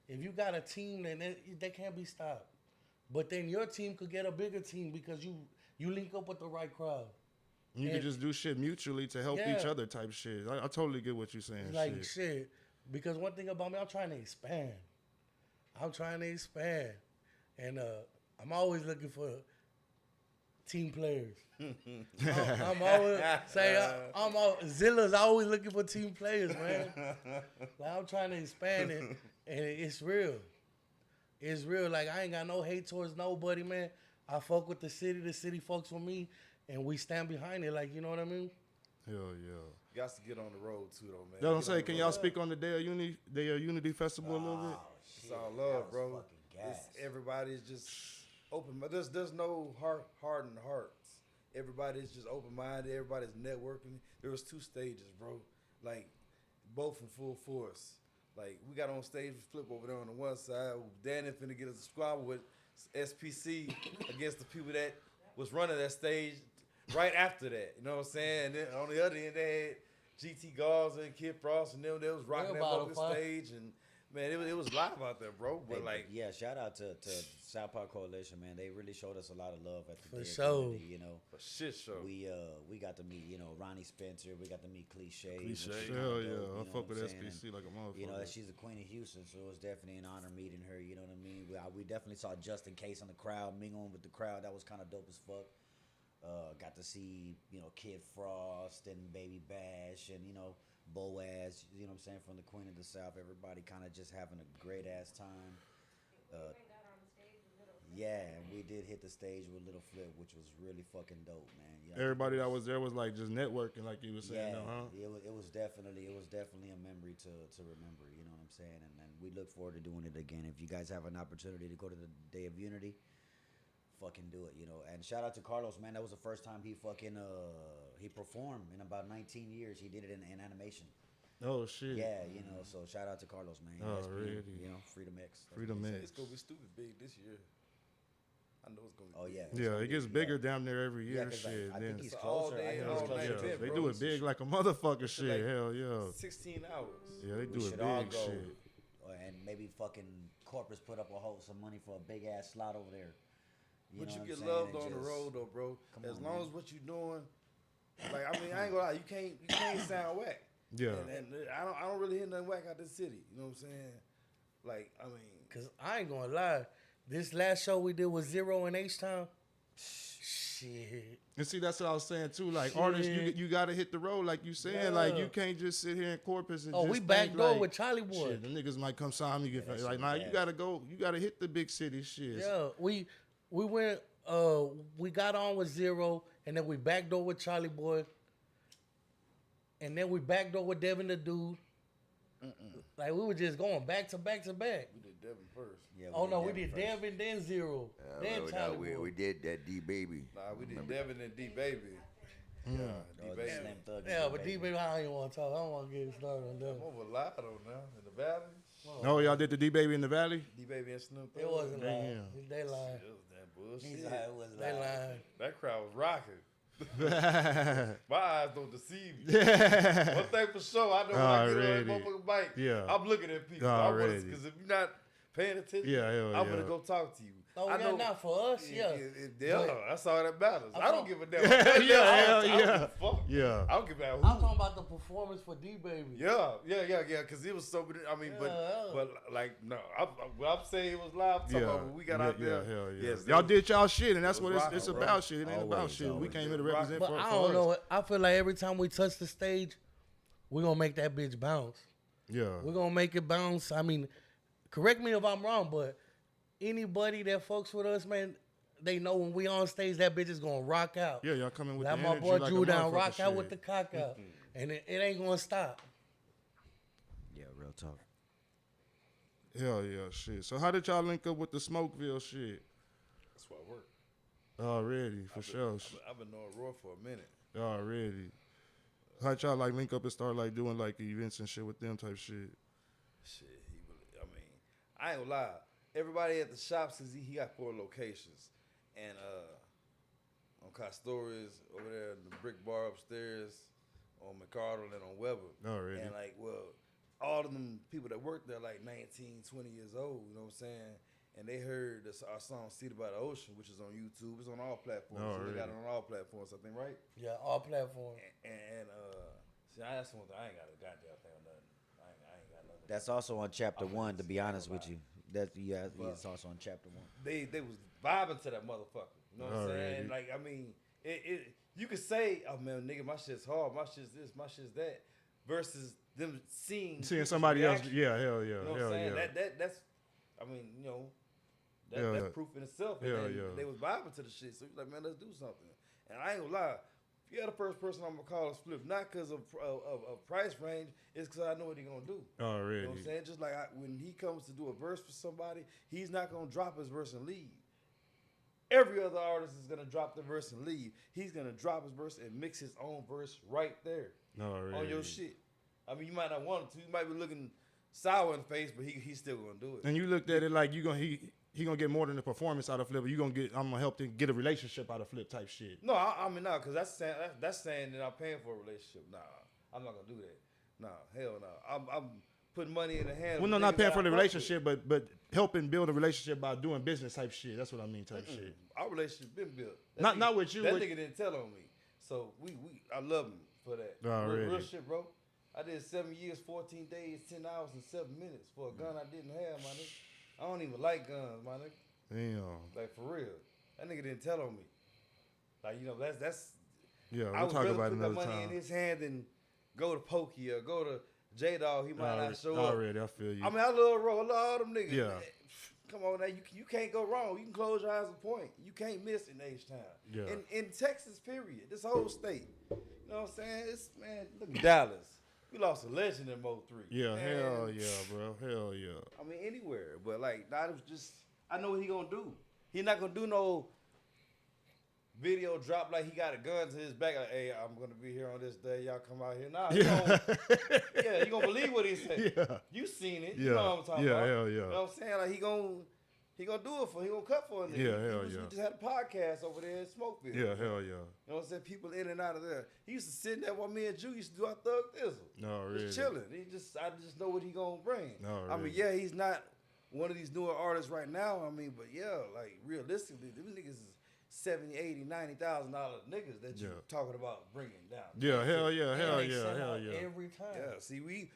If you got a team, then they can't be stopped. But then your team could get a bigger team because you link up with the right crowd. You can just do shit mutually to help each Yeah. other type shit. I totally get what you're saying. Like shit. because one thing about me, I'm trying to expand. And I'm always looking for team players. I'm always Zilla's always looking for team players, man. Like I'm trying to expand it, and it's real. It's real. Like I ain't got no hate towards nobody, man. I fuck with the city fucks with me, and we stand behind it. Like you know what I mean? Hell yeah. You got to get on the road too, though, man. That's what I'm Get saying. on Can the y'all road. speak on the Day of Unity Festival a little bit? It's all love, bro. Everybody's just open. There's no hardened hearts. Everybody's just open minded. Everybody's networking. There was 2 stages, bro. Like both in full force. Like we got on stage with Flip over there on the one side. Danny finna get us a squabble with SPC against the people that was running that stage right after that. You know what I'm saying? And then on the other end they had GT Garza and Kid Frost and them that was rocking that about fucking a fight. stage and Man, it was live out there, bro. But Hey, like, yeah, shout out to South Park Coalition, man. They really showed us a lot of love at the For Dead sure. community, you know. a shit show. We got to meet, you know, Ronnie Spencer. We got to meet Cliche. Cliche. which is kinda Hell dope, yeah, you I know fuck what with I'm saying? SPC like a motherfucker. You know, she's the queen of Houston, so it was definitely an honor meeting her. You know what I mean? We definitely saw Justin Case in the crowd, mingling with the crowd. That was kind of dope as fuck. Got to see, you know, Kid Frost and Baby Bash and, you know, Boaz, you know what I'm saying, from the Queen of the South. Everybody kind of just having a great ass time. Yeah, and we did hit the stage with Little Flip, which was really fucking dope, man. You know, Everybody that was there was like just networking, like you were saying, yeah, though, huh? it was definitely a memory to remember. You know what I'm saying? And we look forward to doing it again. If you guys have an opportunity to go to the Day of Unity, fucking do it. You know. And shout out to Carlos, man. That was the first time he fucking he performed in about 19 years. He did it in animation. Oh shit. Yeah, you know. So shout out to Carlos, man. Oh, SP, really? You know, Freedom X. That's Freedom what X. It's gonna be stupid big this year. I know it's gonna be. Oh, big. yeah. Yeah, it gets bigger down there every Yeah, year. 'cause, like, Shit. I then, think he's It's all closer. day I think and he's all closer night to- event, they bro. do it big like a motherfucker. Shit. like Hell yeah. 16 hours. Yeah, they We do it should all big. go, Shit. and maybe fucking corpus put up some money for a big ass slot over there. But know you what get I'm loved saying? on And the just- road though, bro. Come As on, long man. as what you doing, like I mean, I ain't gonna lie, you can't sound whack. Yeah. And I don't really hear nothing whack out this city. You know what I'm saying? Like I mean, Cause I ain't gonna lie, this last show we did with Zero and H Town. Shit. And see, that's what I was saying too. Like artists, you gotta hit the road, like you saying. Like you Yeah. can't just sit here in Corpus and Oh, just we think, backdoor like, with Charlie Boy. Shit, the niggas might come sign me. Get that like, shit nah, was you ass. gotta go. You gotta hit the big city shit. Yeah, we went. We got on with Zero, and then we backdoor with Charlie Boy, and then we backdoor with Devin the Dude. Like we were just going back to back to back. we did Devin first. Yeah, Oh no, we did first. Devin, then Zero, then Charlie Boy. we did that D baby. Nah, we did Devin and D Baby. Yeah, D Oh, Baby. Slim Thug. Yeah, but D baby, I don't even want to talk. I don't want to get started on I'm that. over loud on now in the valley. Oh, y'all did the D Baby in the Valley? D Baby and Snoop. It wasn't Damn. lying. They lying. It was that bullshit. He's like, it was They like, lying. That crowd was rocking. yeah. My eyes don't deceive me. One thing for sure, I know when I get on Already. that motherfucking bike, Yeah. I'm looking at people. Already. Because if you're not paying attention, Yeah, hell I'm yeah. gonna go talk to you. Oh, I yeah, know, not for us. Yeah. Yeah, that's all that matters. I don't thought- give a damn. Yeah, hell I don't yeah. give a fuck. Yeah. I don't give a damn I'm who. talking about the performance for D baby. Yeah. Because it was so good. I mean, Yeah. but like, no. When I'm saying it was live, I'm talking about when we got out there. Hell yeah. Yes, y'all it was- did y'all shit, and that's it what was it's rocking, about. bro. Shit, it ain't about Always, shit. We always. came here to It was represent But for I for don't us. know. I feel like every time we touch the stage, we're gonna make that bitch bounce. Yeah. We're gonna make it bounce. I mean, correct me if I'm wrong, but anybody that fucks with us, man, they know when we on stage, that bitch is gonna rock out. Yeah, y'all coming with Like the my energy boy like Drew a down, motherfucker rock out shit. with the cock out, and it ain't gonna stop. yeah, real talk. Hell yeah, shit. So how did y'all link up with the Smokeville shit? That's why I work. Already, for sure. I've been knowing Roy for a minute. Already. How'd y'all like link up and start like doing like events and shit with them type shit? Shit, I mean, I ain't gonna lie. Everybody at the shops, he got 4 locations. And on Castores, over there in the brick bar upstairs, on McArdle and on Weber. Already. And like, well, all of them people that work there like 19, 20 years old, you know what I'm saying? And they heard our song Seated by the Ocean, which is on YouTube. It's on all platforms. So they got it on all platforms, I think, right? Yeah, all platforms. And see, that's one thing. I ain't got a goddamn thing on nothing. I ain't got nothing. That's also on chapter I'm 1. To be just honest with saying you, that it's also on chapter 1. They was vibing to that motherfucker. You know what I'm saying? Alrighty. Like, I mean, you could say, oh man, nigga, my shit's hard, my shit's this, my shit's that, versus them seeing people's somebody else, reaction. yeah, hell yeah, You know what hell I'm saying? yeah. That's, I mean, you know, Yeah. that's proof in itself. And Yeah, then yeah. they was vibing to the shit, so you're like, man, let's do something. And I ain't gonna lie. If you're the first person I'm gonna call is Flip, not because of price range, it's because I know what he gonna do. Already. You know what I'm saying? Just like when he comes to do a verse for somebody, he's not gonna drop his verse and leave. Every other artist is gonna drop the verse and leave. He's gonna drop his verse and mix his own verse right there Already. on your shit. I mean, you might not want to. You might be looking sour in the face, but he's still gonna do it. And you looked at it like you gonna he gonna get more than a performance out of Flip. But you gonna get I'm gonna help him get a relationship out of Flip type shit. No, I mean no, because that's saying that I'm paying for a relationship. Nah, I'm not gonna do that. Nah, hell no. I'm putting money in the hand. Well, of no, niggas not paying that for I the fuck relationship, but helping build a relationship by doing business type shit. That's what I mean, type with. shit. Our relationship been built. Not with you, That with- nigga didn't tell on me, so I love him for that. Already. Real shit, bro. I did 7 years, 14 days, 10 hours, and 7 minutes for a gun I didn't have, my nigga. I don't even like guns, my nigga. Damn. Like for real, that nigga didn't tell on me. Like that's. Yeah, I we'll would talk rather about it put that another money in time. his hand than go to Pokey or go to J Dog. He might not show up. Already, I feel you. I mean, I love all them niggas. Yeah. Come on now, you can't go wrong. You can close your eyes and point. You can't miss in H-Town. Yeah. In Texas, period. This whole state. You know what I'm saying? It's, man, look at Dallas. We lost a legend in Mo 3. Yeah, Man, hell yeah, bro. Hell yeah. I mean, anywhere. But, like, that was just, I know what he gonna do. He not gonna do no video drop like he got a gun to his back. Like, hey, I'm gonna be here on this day. Y'all come out here. Nah, you gonna believe what he said. Yeah. You seen it. Yeah. You know what I'm talking Yeah, about. hell yeah. You know what I'm saying? Like he gonna do it for. He gonna cut for a nigga. Yeah, hell yeah. We just had a podcast over there in Smokeville. Yeah, hell yeah. You know what I'm saying? People in and out of there. He used to sit in there while me and Jew used to do our Thug Thizzle. No, really. Just chilling. I just know what he gonna bring. No, I mean, really. yeah, he's not one of these newer artists right now. I mean, but yeah, like realistically, them niggas is $70,000, $80,000, $90,000 niggas that you Yeah. talking about bringing down. Yeah, hell yeah, hell And they yeah, sell hell out yeah. every time. Yeah, see, we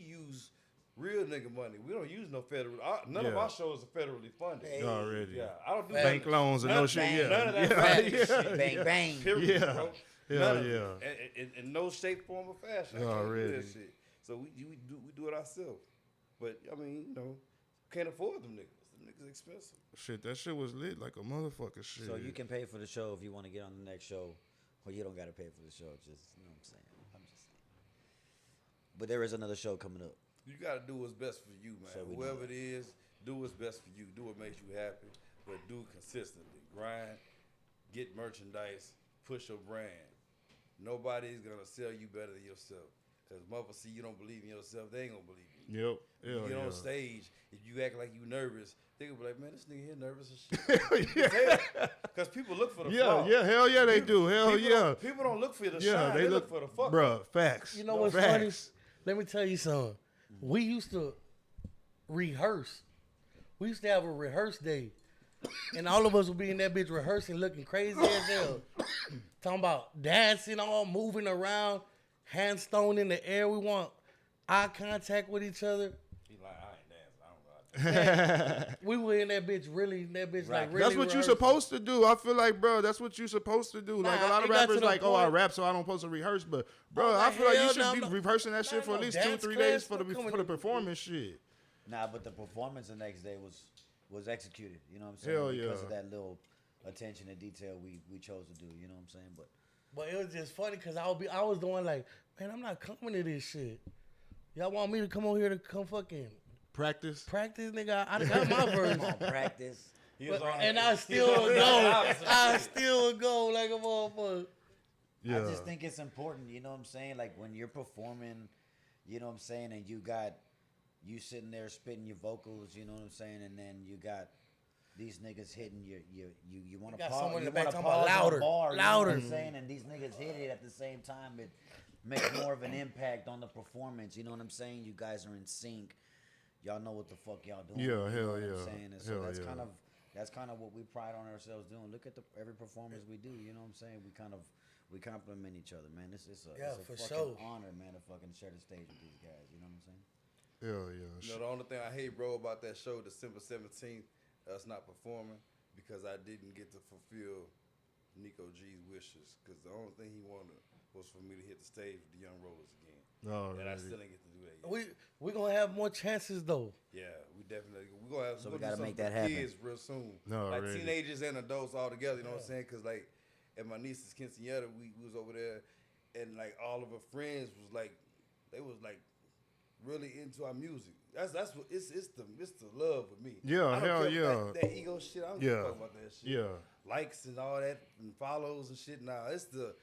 use real nigga money. We don't use no federal. None of Yeah. our shows are federally funded. Hey. Already. Yeah, I don't do Bank none- loans and no none- shit. Yeah. None of that yeah. fancy yeah. shit. Bang, bang. Period, Yeah. bro. Hell None of yeah. it. In no shape, form, or fashion. I can't Already. do that shit. So we do it ourselves. But I mean, you know, can't afford them niggas. Them niggas expensive. Shit, that shit was lit like a motherfucker shit. So you can pay for the show if you want to get on the next show, or you don't got to pay for the show. Just, you know what I'm saying? I'm just saying. But there is another show coming up. You gotta do what's best for you, man. So we know Whoever that. it is, do what's best for you. Do what makes you happy, but do it consistently. Grind, get merchandise, push your brand. Nobody's gonna sell you better than yourself. Cause motherfuckers see you don't believe in yourself, they ain't gonna believe in you. Yep. You Hell get yeah. on stage, if you act like you nervous, they gonna be like, man, this nigga here nervous as shit. yeah. Cause people look for the Yeah, flaw. yeah, hell yeah, they do. Hell People yeah. don't- People don't look for the Yeah, shine, they they look look for the fuck. Bruh, facts. You know No, what's facts. funny? Let me tell you something. We used to rehearse. We used to have a rehearse day. And all of us would be in that bitch rehearsing looking crazy as hell. Talking about dancing, all moving around, hand stone in the air. We want eye contact with each other. He like, I ain't dancing, I don't know how to We were in that bitch really, like really That's what you rehearsing. supposed to do. I feel like, bro, that's what you supposed to do. Like a Nah, lot of it got to rappers, the like, oh, I point- rap, so I don't supposed to rehearse. But, bro, Oh, I feel like you hell should no, be no. rehearsing that shit Not for at no least dance 2-3 class. days for Don't come the in the- performance shit. Nah, but the performance the next day was executed. You know what I'm saying? Hell Because yeah. of that little attention to detail we chose to do. You know what I'm saying? But But it was just funny because I was doing like, man, I'm not coming to this shit. Y'all want me to come over here to come fucking Practice. practice, nigga? I got my verse. come on, practice. He was But- on and that- I he still was on would that go. opposite I shit. still would go like a motherfucker. Yeah. I just think it's important, you know what I'm saying? Like when you're performing, you know what I'm saying, and you sitting there spitting your vocals, you know what I'm saying, and then you got these niggas hitting you want to got pause, someone in you the back want to talking about pause louder, on a bar, louder. You know what I'm saying, and these niggas hit it at the same time. It makes more of an impact on the performance. You know what I'm saying? You guys are in sync. Y'all know what the fuck y'all doing. Yeah, you know hell what yeah. I'm saying? And so Hell that's yeah. that's kind of what we pride on ourselves doing. Look at every performance we do. You know what I'm saying? We compliment each other, man. It's a Yeah, fucking for sure. honor, man, to fucking share the stage with these guys. You know what I'm saying? Hell yeah. You know, the only thing I hate, bro, about that show, December 17th, us not performing, because I didn't get to fulfill Nico G's wishes. Because the only thing he wanted was for me to hit the stage with the Young Rollers again. Already. And I still didn't get to do that yet. We gonna have more chances though. Yeah, we definitely. We're going to have So we're we gonna gotta do make something that for happen. kids real soon. No, like already. teenagers and adults all together, you know what I'm saying? Because, like, at my niece's quinceañera, we was over there, and, like, all of her friends was, like, they was, like, really into our music. That's what it's the love with me. Yeah, I don't hell care yeah. about that ego shit. I don't give a Yeah. fuck about that shit. Yeah. Likes and all that and follows and shit. Nah, it's the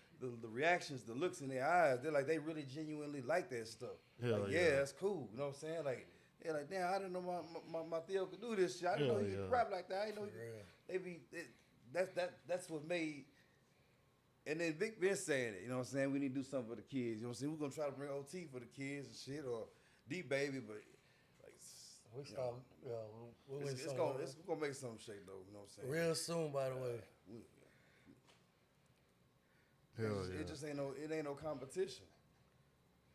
reactions, the looks in their eyes. They're like, they really genuinely like that stuff. Hell like, yeah. that's cool. You know what I'm saying? Like, they're like, damn, I didn't know my Theo could do this shit. I didn't Hell know he could yeah. rap like that. I didn't know that's what made. And then Vic been saying it, you know what I'm saying? We need to do something for the kids. You know what I'm saying? We're gonna try to bring OT for the kids and shit, or deep baby, but like We you saw, know, we went it's somewhere gonna make some shake though. You know what I'm saying? real soon, by the way. Hell It yeah. just ain't no competition.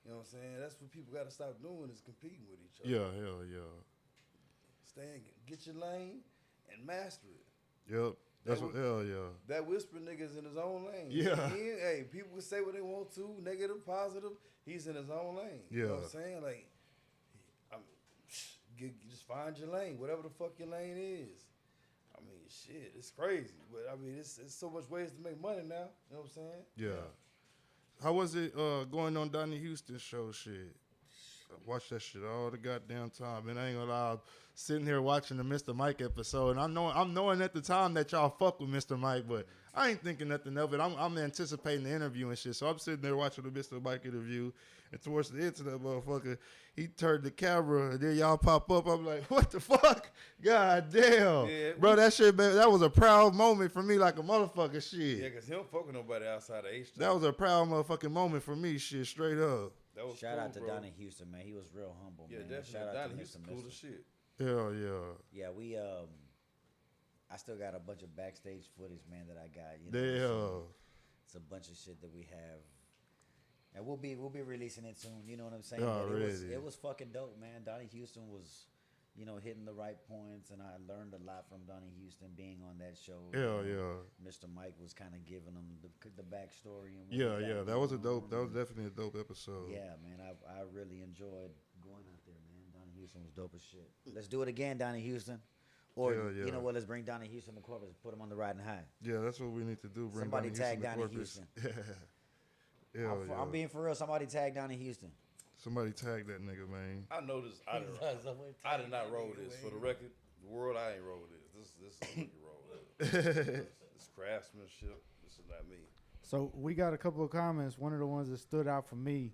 You know what I'm saying? That's what people got to stop doing is competing with each other. Yeah, hell yeah. Stay and get your lane and master it. Yep. That's what, That hell yeah. That whisper nigga's in his own lane. Yeah. Hey, people can say what they want to, negative, positive. He's in his own lane. You know what I'm saying? Like, just find your lane, whatever the fuck your lane is. I mean, shit, it's crazy. But, I mean, it's so much ways to make money now. You know what I'm saying? Yeah. How was it going on Donnie Houston show shit? I watched that shit all the goddamn time. And I ain't gonna lie, I'm sitting here watching the Mr. Mike episode, and I'm knowing at the time that y'all fuck with Mr. Mike, but I ain't thinking nothing of it. I'm anticipating the interview and shit. So I'm sitting there watching the Mr. Mike interview, and towards the end of that motherfucker, he turned the camera, and then y'all pop up. I'm like, what the fuck? God damn. Yeah, bro, that shit, man, that was a proud moment for me like a motherfucker shit. Yeah, because he don't fuck with nobody outside of H. That was a proud motherfucking moment for me, shit, straight up. That was Shout cool, out to bro. Donnie Houston, man. He was real humble, Yeah, man. definitely. Shout out Donnie to Houston, Mr. cool Mister. as shit. Hell yeah. Yeah, we I still got a bunch of backstage footage, man, that I got. You know, Damn. it's a bunch of shit that we have, and we'll be releasing it soon. You know what I'm saying? Yeah, But already. it was fucking dope, man. Donnie Houston was, you know, hitting the right points, and I learned a lot from Donnie Houston being on that show. Hell You know, yeah. Mr. Mike was kind of giving him the backstory and what Yeah, he got yeah. That was a going dope. That was on. definitely a dope episode. Yeah, man, I really enjoyed going out there, man. Donnie Houston was dope as shit. Let's do it again, Donnie Houston. Or, Hell yeah. you know what, let's bring Donnie Houston to Corpus, put him on the riding high. Yeah, that's what we need to do. Bring Somebody Donnie tag Houston to Donnie Corpus. Houston. Hell I'm, yeah. I'm being for real. Somebody tag Donnie Houston. Somebody tag that nigga, man. I know this. I did not roll this. For the record, the world, I ain't roll this. This is a roll. This craftsmanship. This is not me. So we got a couple of comments. One of the ones that stood out for me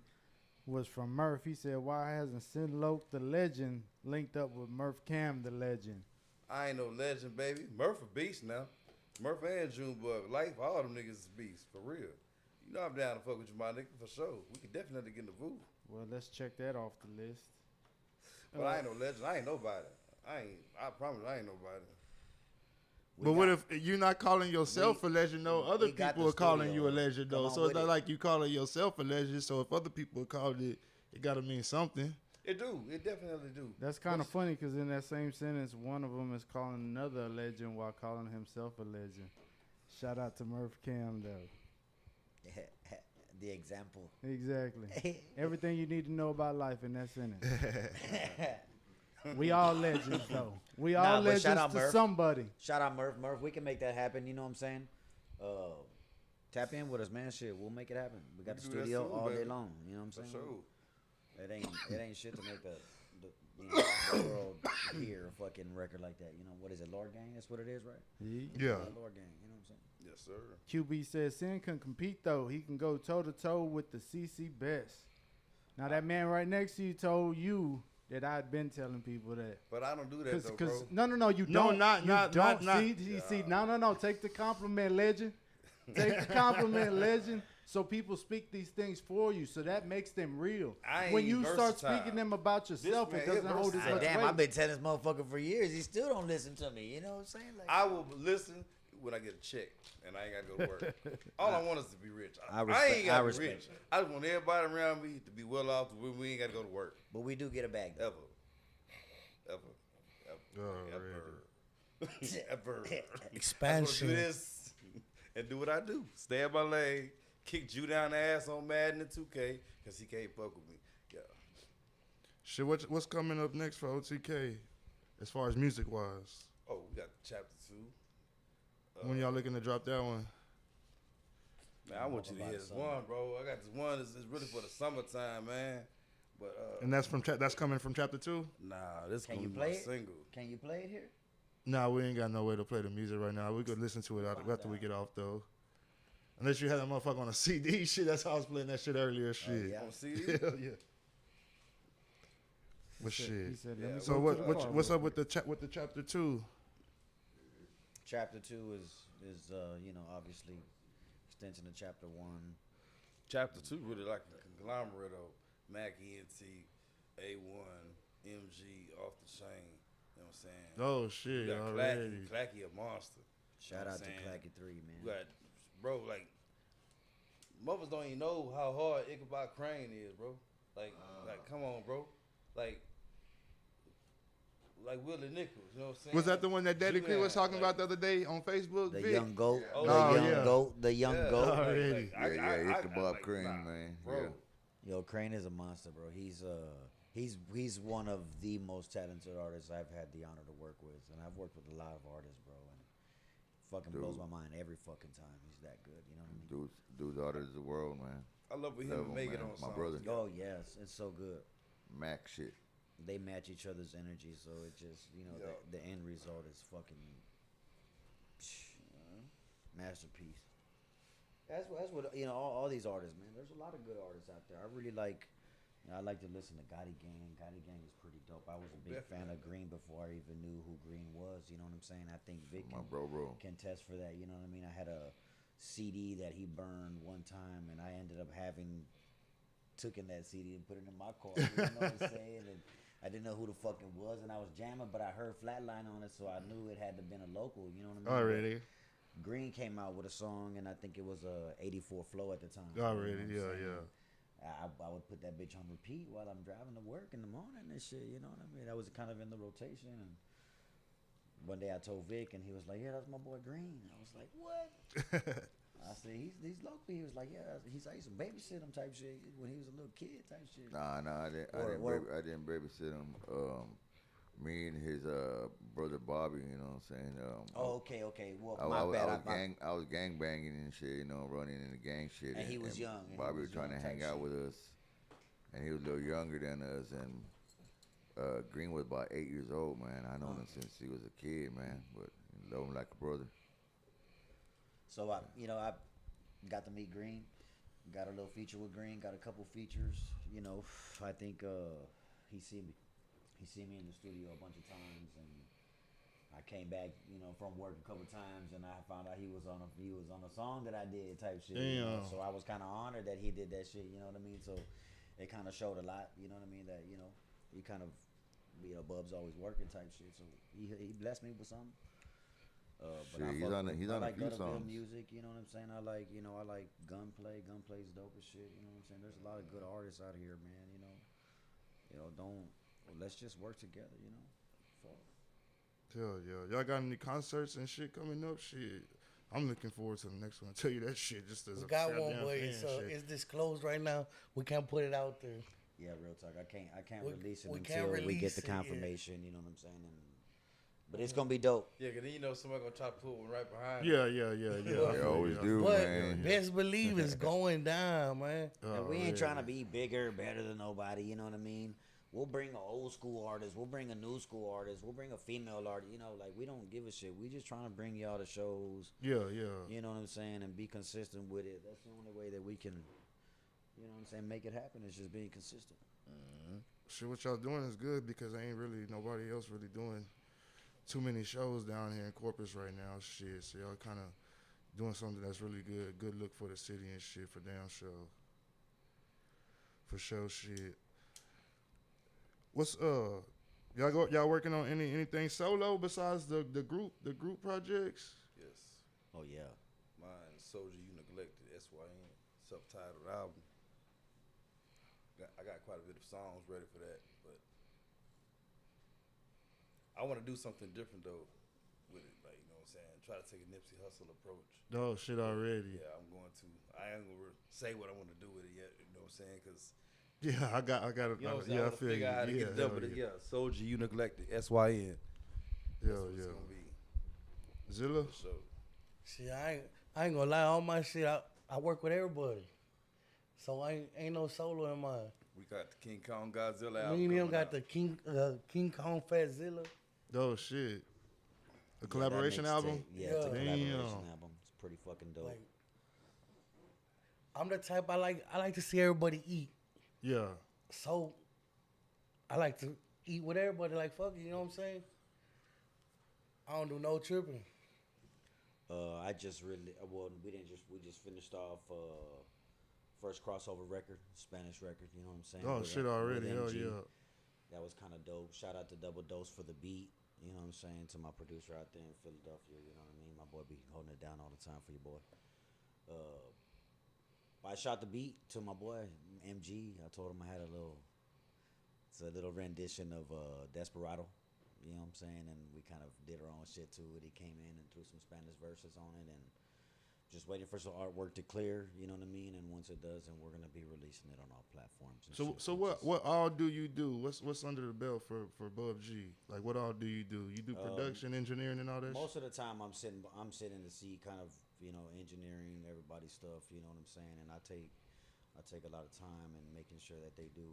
was from Murph. He said, "Why hasn't Sinlope the legend linked up with Murph Cam the legend?" I ain't no legend, baby. Murph a beast now. Murph and Junebug. Life, all them niggas is beasts, for real. You know I'm down to fuck with you, my nigga, for sure. We can definitely get in the booth. Well, let's check that off the list. But I ain't no legend. I ain't nobody. I promise I ain't nobody. But what if you're not calling yourself a legend, though? Other we got people the are calling studio. you a legend, Come though. on So it's with not it. like you calling yourself a legend. So if other people called it, it got to mean something. It do. It definitely do. That's kind of funny because in that same sentence, one of them is calling another a legend while calling himself a legend. Shout out to Murph Cam, though. The example. Exactly. Everything you need to know about life in that sentence. We all legends, though. We all Nah, but legends shout out to Murph. somebody. Shout out Murph. Murph, we can make that happen. You know what I'm saying? Tap in with us, man. Shit, we'll make it happen. We got We the do that studio soon, all day baby. long. You know what I'm For saying? sure. It ain't shit to make the world hear a fucking record like that. You know what is it? Lord Gang? That's what it is, right? Yeah. Lord Gang. You know what I'm saying? Yes, sir. QB says Sin can compete, though. He can go toe-to-toe with the CC Best. Now, that man right next to you told you that I'd been telling people that. But I don't do that, though, bro. No, you No, don't. not- you not- don't. not- See, no. Take the compliment, legend. Take the compliment, legend. So people speak these things for you, so that makes them real. I When ain't you start versatile. speaking them about yourself, man it doesn't here hold as versatile. much Damn, weight. I've been telling this motherfucker for years. He still don't listen to me. You know what I'm saying? Like, I will listen when I get a check and I ain't got to go to work. All I want is to be rich. I ain't respect got to be that. rich. I just want everybody around me to be well off where we ain't got to go to work. but we do get a bag. Though. Ever. Alrighty. Ever. Expansion. I'm gonna do this and do what I do. Stay in my lane. Kick Jew down the ass on Madden and 2K because he can't fuck with me. Yeah. Shit, what's coming up next for OTK as far as music wise? Oh, we got chapter 2. When y'all looking to drop that one? Man, I want you to hear this one, bro. I got this one. It's really for the summertime, man. But And that's coming from chapter 2? nah, this Can gonna you be play my it? single. Can you play it here? Nah, we ain't got no way to play the music right now. We could listen to it after we get off though. Unless you had that motherfucker on a CD shit. That's how I was playing that shit earlier. Shit. yeah. On CD? Hell yeah. Well, He shit. said, let me So go to the car what's real up with the chapter 2? Chapter 2 is obviously extension of chapter 1. Chapter 2 really like a conglomerate of Mac ENT, A1, MG, off the chain. You know what I'm saying? Oh shit, You got already. Clacky a monster. Shout know out what to I'm saying? Clacky 3, man. You got, bro, like, mothers don't even know how hard Ichabod Crane is, bro. Like, come on, bro. Like Willie Nichols, you know what I'm saying? Was that the one that Daddy Cree was talking Like, about the other day on Facebook? The Vic? young goat, Oh, the oh, young yeah. goat, the young yeah, goat. Already. Ichabod Crane, man. Bro. Yeah. Yo, Crane is a monster, bro. He's one of the most talented artists I've had the honor to work with, and I've worked with a lot of artists, bro. And it fucking blows my mind every fucking time. He's that good. You know what I mean? Dude's artist of the world, man. I love when Love him him, make it man. on My songs. brother. Oh yes, it's so good. Mac shit. They match each other's energy, so it just the end result is fucking masterpiece. That's what all these artists, man. There's a lot of good artists out there. I really like. I like to listen to Gotti Gang. Gotti Gang is pretty dope. I was a big fan of Green before I even knew who Green was. You know what I'm saying? I think Vic My bro. can test for that. You know what I mean? I had a CD that he burned one time, and I ended up taking that CD and put it in my car. You know what I'm saying? And I didn't know who the fuck it was, and I was jamming, but I heard Flatline on it, so I knew it had to been a local. You know what I mean? Already. But Green came out with a song, and I think it was a '84 flow at the time. Already, you know what I'm yeah, saying? I would put that bitch on repeat while I'm driving to work in the morning and shit. You know what I mean? That was kind of in the rotation. And one day I told Vic, and he was like, "Yeah, that's my boy Green." I was like, "What?" I said, "He's local." He was like, "Yeah." I used to babysit him type shit when he was a little kid type shit. Nah, I didn't babysit him. Me and his brother Bobby, you know what I'm saying? Okay. Well, I my bad. I was gang banging and shit, you know, running into gang shit. And he was young, and Bobby he was was trying to young hang type out shit. with us, and he was a little younger than us. And Green was about 8 years old, man. I known him since he was a kid, man. But I love him like a brother. So I got to meet Green. Got a little feature with Green. Got a couple features. You know, I think he see me in the studio a bunch of times, and I came back, from work a couple of times, and I found out he was on a song that I did type shit. Damn. So I was kind of honored that he did that shit. You know what I mean? So it kind of showed a lot. You know what I mean? That he kind of Bub's always working type shit. So he blessed me with something. But Shit, he's on a like few Gutterville songs. music, you know what I'm saying? I like Gunplay. Gunplay's dope as shit, you know what I'm saying? There's a lot of good artists out here, man, let's just work together, Fuck. Hell yeah. Y'all got any concerts and shit coming up? Shit. I'm looking forward to the next one. I tell you that shit just as We a got one, goddamn but fan shit. it's disclosed right now. We can't put it out there. Yeah, real talk. I can't We- release it we until can't we get release the it, yeah. confirmation, you know what I'm saying? But it's gonna be dope. Yeah, because then somebody going to try to put one right behind Yeah. it. I They feel always you. do, But man. best believe it's going down, man. And we ain't trying to Already. be bigger, better than nobody, you know what I mean? We'll bring an old school artist, we'll bring a new school artist, we'll bring a female artist, we don't give a shit. We just trying to bring y'all to shows, Yeah. you know what I'm saying, and be consistent with it. That's the only way that we can, make it happen, is just being consistent. Shit, what y'all doing is good because ain't really nobody else really doing too many shows down here in Corpus right now. Shit, so y'all kind of doing something that's really good. Good look for the city and shit, for damn sure. For sure, shit. What's y'all working on anything solo besides the group projects? Yes. Oh yeah. Mine, Soldier You Neglected, SYN, self-titled album. I got quite a bit of songs ready for that, but I want to do something different though with it, like, you know what I'm saying? Try to take a Nipsey Hussle approach. Oh shit already. Yeah, I'm going to. I ain't gonna say what I want to do with it yet. You know what I'm saying? Because Yeah, I got it. you know what I'm saying. Yeah, I I feel you. figure out how to Yeah, get it done. hell But yeah. yeah, Soldier You Neglected, SYN. Hell That's what yeah. it's gonna be Zilla. for sure. See, I ain't gonna lie. All my shit, I work with everybody, so I ain't no solo in mine. We got the King Kong Godzilla album. Me and him coming got out. the King Kong Fatzilla. Oh shit. A Yeah, collaboration that album. mixtape. Yeah, it's a Yeah. collaboration Damn. album. It's pretty fucking dope. Like, I'm the type I like to see everybody eat. Yeah. So I like to eat with everybody. Like fuck it, you know what I'm saying? I don't do no tripping. I just really we just finished off first crossover record, Spanish record. You know what I'm saying? Oh with, shit with already. Hell MG. yeah. That was kind of dope. Shout out to Double Dose for the beat. You know what I'm saying? To my producer out there in Philadelphia. You know what I mean? My boy be holding it down all the time for you, boy. I shot the beat to my boy MG. I told him I had it's a little rendition of Desperado. You know what I'm saying? And we kind of did our own shit to it. He came in and threw some Spanish verses on it, and just waiting for some artwork to clear. You know what I mean? And once it does, then we're gonna be releasing it on all platforms. And So shit. so what all do you do? What's under the belt for Bub G? Like what all do you do? You do production, engineering, and all that. Most of the time, I'm sitting to see kind of engineering everybody's stuff. You know what I'm saying? And I take a lot of time in making sure that they do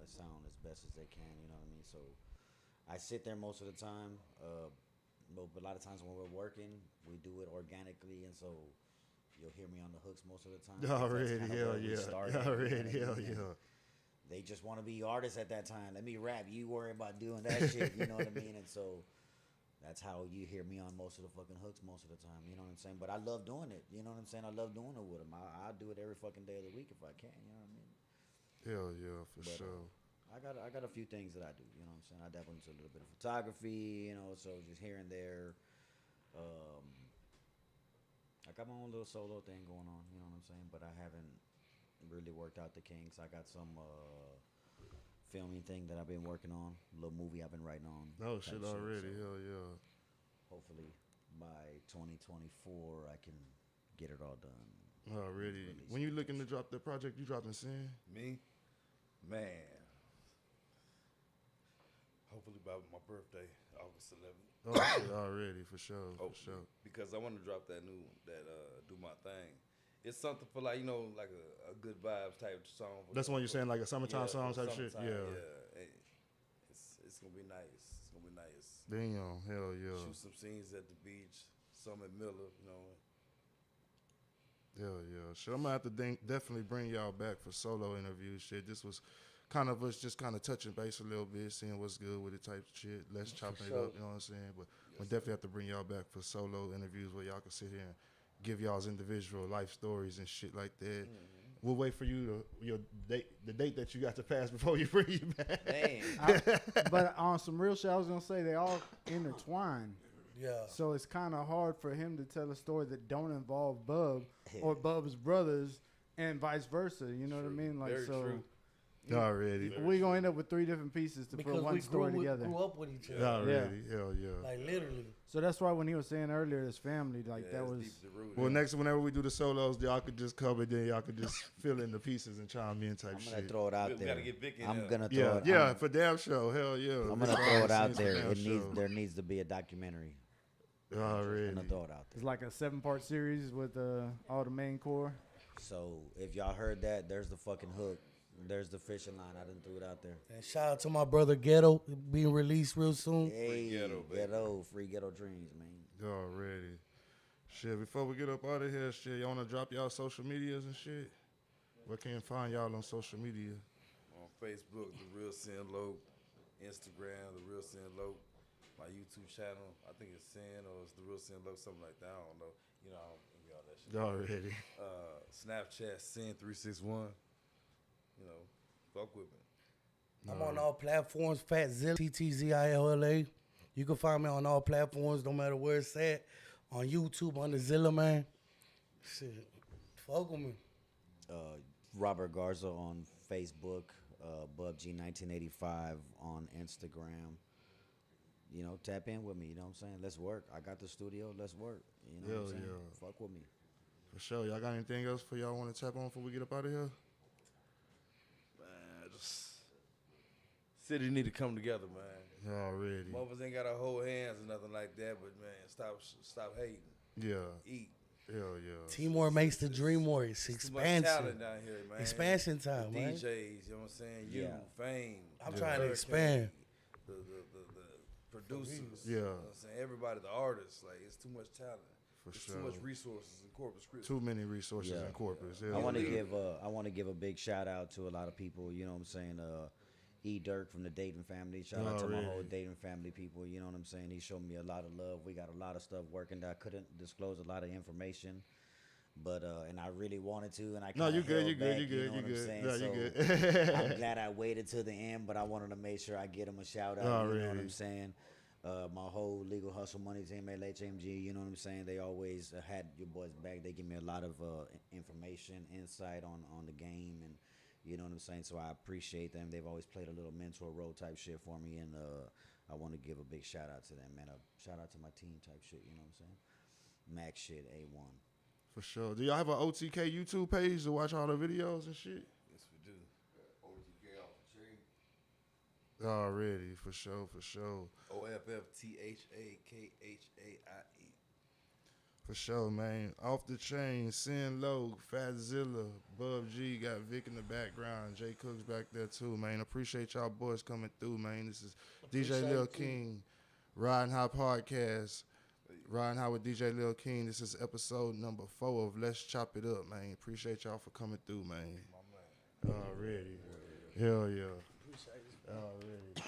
the sound as best as they can. You know what I mean? So I sit there most of the time. But a lot of times when we're working, we do it organically, and so you'll hear me on the hooks most of the time. Already, hell where we yeah. started, Already, you know hell what I mean? yeah. They just want to be artists at that time. Let me rap. You worry about doing that shit. You know what I mean? And so that's how you hear me on most of the fucking hooks most of the time. You know what I'm saying? But I love doing it. You know what I'm saying? I love doing it with them. I do it every fucking day of the week if I can. You know what I mean? Hell yeah, for But, sure. I got a few things that I do. You know what I'm saying? I dabble into a little bit of photography. So just here and there. I got my own little solo thing going on. You know what I'm saying? But I haven't really worked out the kinks. I got some filming thing that I've been working on. A little movie I've been writing on. No type shit already. so Hell yeah. hopefully by 2024 I can get it all done. Already. Release When you it. looking to drop the project, you dropping Sin? Me, man. Hopefully by my birthday, August 11th. Oh shit already, for sure. For Hopefully. sure. Because I want to drop that new Do My Thing. It's something for like like a good vibes type song. That's the one you're saying, like a summertime song type shit? summertime, Yeah. Hey, it's gonna be nice. It's gonna be nice. Damn, hell yeah. Shoot some scenes at the beach, some at Miller, Hell yeah. Shit, I'm gonna have to definitely bring y'all back for solo interviews. Shit, this was kind of us just kind of touching base a little bit, seeing what's good with it type of shit. Let's chopping it up, you know what I'm saying? But we'll definitely have to bring y'all back for solo interviews where y'all can sit here and give y'all's individual life stories and shit like that. We'll wait for you the date that you got to pass before you bring you back. Damn. But on some real shit, I was gonna say they all intertwine. Yeah. So it's kind of hard for him to tell a story that don't involve Bub or Bub's brothers and vice versa. You know what I mean? Like Very so. true. Already. We're gonna end up with three different pieces to Because put one we story together. grew up with each other. Already. Hell yeah. Like literally. So that's why when he was saying earlier, his family, like Yeah, that it's was. deep to root. Well, next, whenever we do the solos, y'all could just cover it, then y'all could just fill in the pieces and chime in type I'm shit. gonna throw it out We there. gotta get Vic in I'm there. gonna throw Yeah, it. yeah, for damn show. Hell yeah. I'm gonna Behind throw the it out scenes for there. damn show. There needs to be a documentary. I'm Already. gonna throw it out It's there. like a 7-part series with all the main core. So if y'all heard that, there's the fucking hook. There's the fishing line. I done threw it out there. And shout out to my brother Ghetto being released real soon. Hey, Ghetto, baby. free ghetto dreams, man. Already. Shit, before we get up out of here, shit, y'all want to drop y'all social medias and shit? Where can you find y'all on social media? On Facebook, The Real Sin Lope. Instagram, The Real Sin Lope. My YouTube channel, I think it's Sin or it's The Real Sin Lope, something like that. I don't know. I don't give all that shit. Already. Snapchat, Sin361. Fuck with me. I'm on all platforms, Fatzilla, TTZILLA. You can find me on all platforms, no matter where it's at. On YouTube, under Zilla, man. Shit, fuck with me. Robert Garza on Facebook. BubG1985 on Instagram. Tap in with me. You know what I'm saying? Let's work. I got the studio. Let's work. You know what I'm Hell saying? yeah. Fuck with me. For sure. Y'all got anything else for y'all want to tap on before we get up out of here? Man, just city need to come together, man. Already. Motherfuckers ain't gotta hold hands or nothing like that, but man, stop hating. Yeah. Eat. Hell yeah. Teamwork makes the dream work. It's Too much expansion. talent down here, man. Expansion time, the man. DJs, you know what I'm saying? You, Yeah. Fame. I'm Yeah. trying to Hurricane, expand. The producers. Yeah. You know what I'm saying? Everybody, the artists. Like, it's too much talent. For It's sure. too much resources in Corpus Christi. Too many resources Yeah. in Corpus. I Hell want to yeah. give a big shout out to a lot of people. You know what I'm saying? E. Dirk from the Dayton family. Shout out to my whole Already. Dayton family people. You know what I'm saying? He showed me a lot of love. We got a lot of stuff working that I couldn't disclose a lot of information. But and I really wanted to, and I No, kinda you good, held you good, back, you good, know you what I'm good. saying? No, So you good. I'm glad I waited till the end, but I wanted to make sure I get them a shout out. You know what Already. I'm saying? My whole Legal Hustle Money team at HMG, you know what I'm saying? They always had your boys back. They give me a lot of information, insight on the game, and you know what I'm saying? So I appreciate them. They've always played a little mentor role type shit for me, and I want to give a big shout out to them, man. A shout out to my team type shit, you know what I'm saying? Max shit, A1. For sure. Do y'all have an OTK YouTube page to watch all the videos and shit? Yes, we do. OTK off the chain. Already, for sure, for sure. OFFTHAKHAIE. For sure, man. Off the chain, Sin Low, Fatzilla, Bub G, got Vic in the background. Jay Cook's back there too, man. Appreciate y'all boys coming through, man. This is DJ Lil King, Riding High Podcast. Riding High with DJ Lil King. This is episode number 4 of Let's Chop It Up, man. Appreciate y'all for coming through, man. My man. Already. Hell yeah. Already.